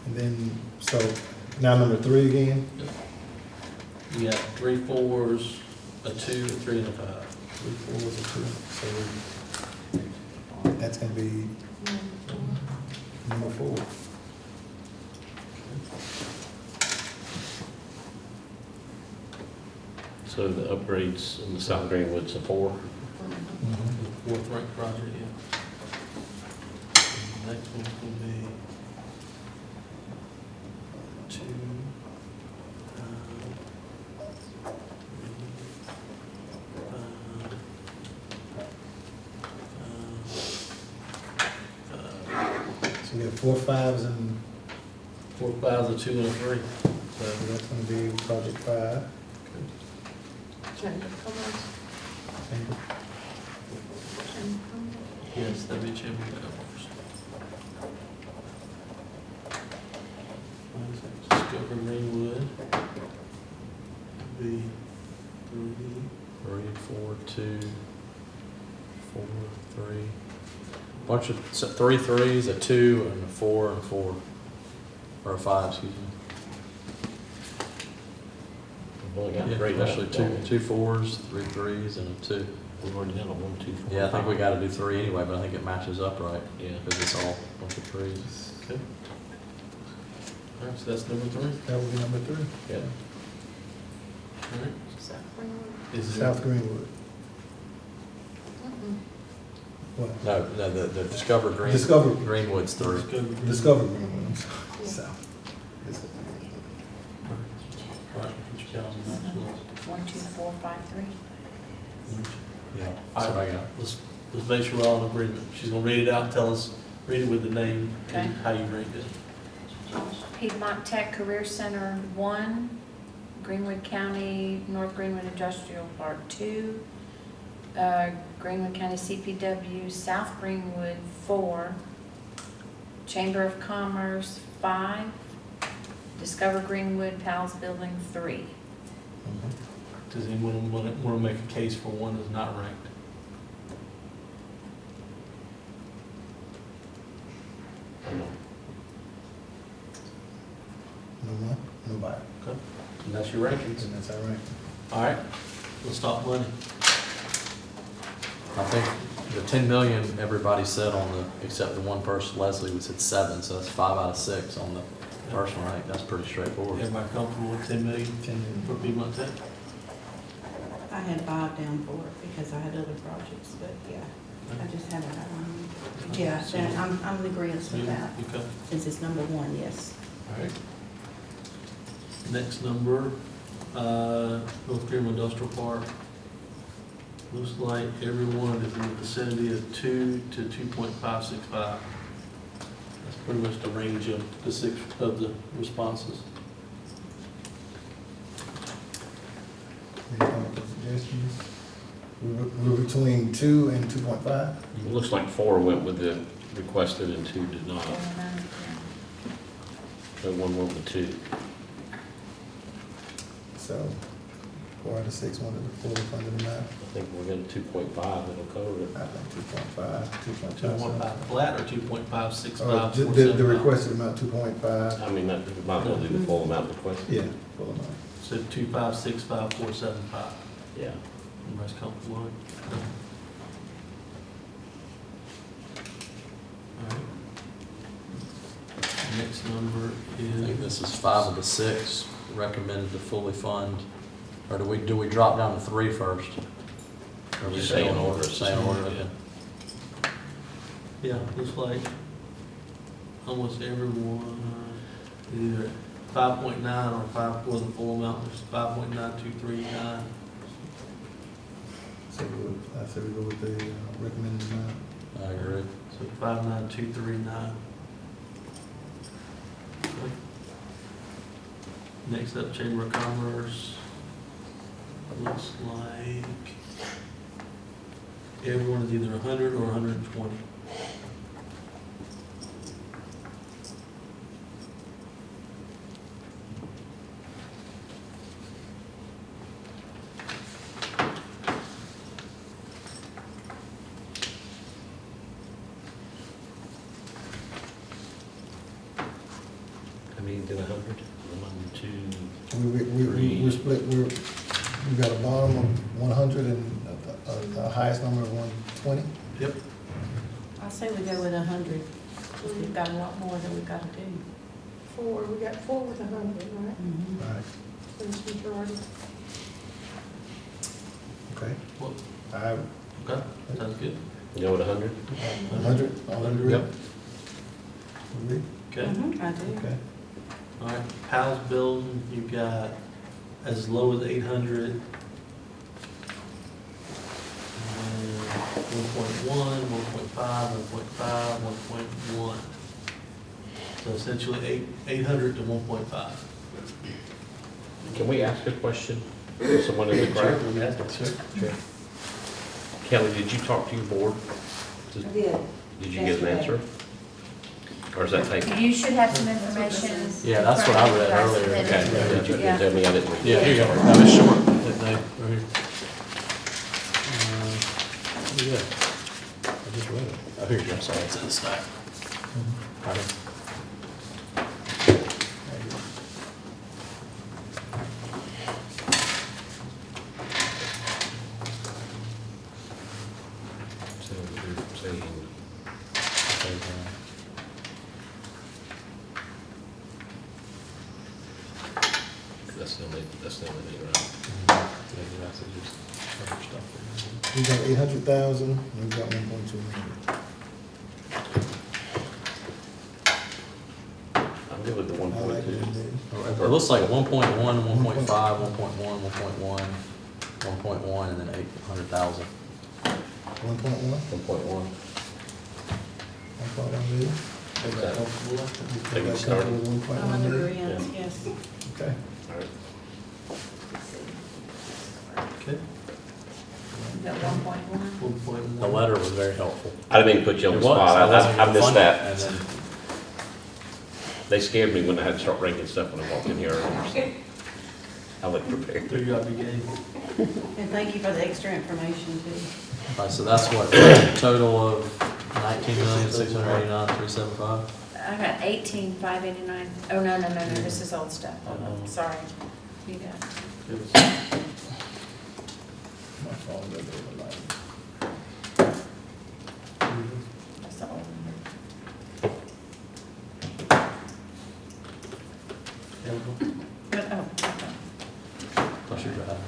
And then, so, now number 3 again? You got 3 4s, a 2, a 3, and a 5. 3 4s and 2, so that's gonna be number 4. So the upgrades in the South Greenwood's a 4. Fourth ranked project, yeah. Next one's gonna be 2, So we have 4 5s and, 4 5s, a 2, and a 3. so that's gonna be project 5. Yes, that'd be Chamber Towers. Discover Greenwood. Be 3. 3, 4, 2, 4, 3. Bunch of, 3 3s, a 2, and a 4, and a 4. Or a 5, excuse me. We've only got Yeah, 3 left. actually, 2 4s, 3 3s, and a 2. We've already done a 1, 2, 4. Yeah, I think we gotta do 3 anyway, but I think it matches up right, Yeah. because it's all a bunch of 3s. Okay. All right, so that's number 3. That would be number 3. Yeah. All right. Is there, South Greenwood. What? No, the Discover Discover. Greenwood's 3. Discover. Discover Greenwood, I'm sorry. South. All right, put your calendar on that. 1, 2, 4, 5, 3. Yeah, that's what I got. Let's make sure we're all in agreement. She's gonna read it out, and tell us, read it with the name and Okay. how you ranked it. Piedmont Tech Career Center 1, Greenwood County, North Greenwood Industrial Park 2, Greenwood County CPW, South Greenwood 4, Chamber of Commerce 5, Discover Greenwood Pals Building 3. Does anyone want to make a case for one that's not ranked? No more? Nobody. Okay. And that's your rankings. And that's our rank. All right, let's talk money. I think the 10 million, everybody said on the, except the one person, Leslie, we said 7, so that's 5 out of 6 on the first one, right? That's pretty straightforward. Everybody comfortable with 10 million 10 million. for Piedmont Tech? I had 5 down for it because I had other projects, but yeah, I just had it that one. Yeah, that, I'm in agreement with that, You okay? since it's number 1, yes. All right. Next number, North Greenwood Industrial Park. Looks like everyone is in the vicinity of 2 to 2.565. That's pretty much the range of the 6 of the responses. Any comments or suggestions? We're between 2 and 2.5. It looks like 4 went with the requested and 2 did not. So 1 went with 2. So 4 out of 6 wanted the full funded amount. I think we're getting 2.5, that'll cover it. I think 2.5, 2.5 flat or 2.565? The requested amount, 2.5. I mean, that, we might as well do the full amount requested. Yeah, full amount. So 2565475. Yeah. Everybody's comfortable with it? All right. Next number I think is, this is 5 of the 6 recommended to fully fund, or do we drop down to 3 first? Or we Just stay say in in order? order. Stay in order, okay. yeah, looks like almost everyone, either 5.9 or 5 for the full amount, which is 5.9239. So I say we go with the recommended amount. I agree. So 59239. Next up, Chamber of Commerce. Looks like everyone is either 100 or 120. I mean, did 100? 1, 2. We're split, we got a bottom of 100 and the highest number of 120. Yep. I say we go with 100, because we've got a lot more that we've got to do. 4, we got 4 with 100, right? All right, That's majority. okay. Well, All right, okay, sounds good. You know what, 100? 100, all agree? Yep. Agree? Okay. I do. Okay. All right, Powell's Building, you've got as low as 800. 1.1, 1.5, 1.5, 1.1. So essentially 800 to 1.5. Can we ask a question? Someone in the crowd? Sure. Kelly, did you talk to your board? I did. Did you get an answer? Or is that taken? You should have some information. Yeah, that's what I read earlier. Okay, did you Yeah. tell me I didn't read? Yeah, here you go. Sorry. No, it's short. Right here. Yeah. I just read it. Oh, here you go. Sorry, it's in the stack. Right here. So you're saying, that's the only thing, right? We got 800,000, we got 1.2 million. I'm good with the I like 1.2. it. It looks like 1.1, 1.5, 1.1, 1.1, 1.1, and then 800,000. 1.1, 1.1. 1.1 million. Take it started. With 1.1 I'm in million. agreement, yes. Okay. All right. Okay. You got 1.1? 1.1. The letter was very helpful. I didn't mean to put you on It the was. spot. wasn't I gonna missed fund it, that. and then- They scared me when I had to start ranking stuff when I walked in here earlier. I looked prepared. There you go, you gave. And thank you for the extra information too. All right, so that's what, total of 19,689,375? I got 18,589. Oh, no, this is old stuff. Hold on, sorry. You got it. It was- My phone doesn't even like it. That's the old one. But, oh, okay. Plus your drive.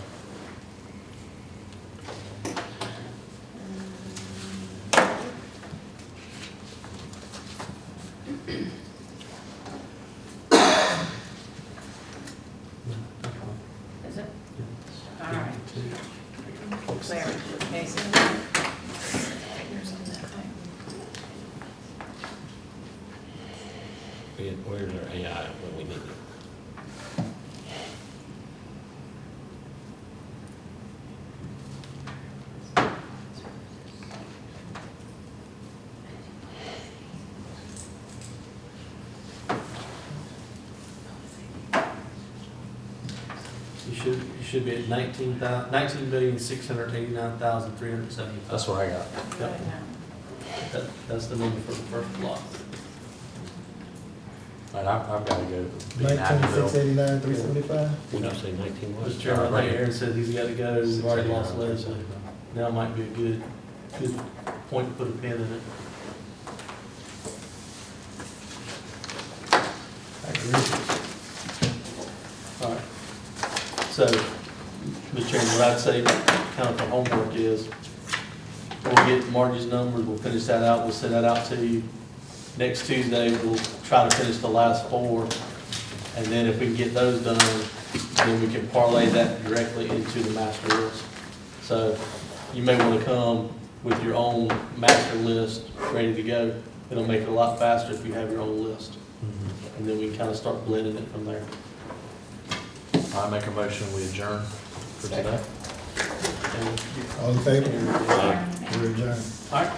Is it? All right. Clarity, okay, so. Figures on that thing. Where's our AI when we need it? You should be at 19,689,375. That's what I got. Yep. That's the number for the first block. And I've got to go being 19,689, 375? Would you say 19 what? Mr. Chairman, I think Aaron said he's got to go, we've already lost Leslie. Now might be a good point to put a pin in it. I agree. All right. So, Mr. Chairman, what I'd say, kind of for homework is, we'll get Margie's numbers, we'll finish that out, we'll send that out to you. Next Tuesday, we'll try to finish the last 4, and then if we can get those done, then we can parlay that directly into the master list. So, you may want to come with your own master list ready to go. It'll make it a lot faster if you have your own list, and then we can kind of start blending it from there. I make a motion, we adjourn for today. And All in favor? Aye. We're adjourned. All right.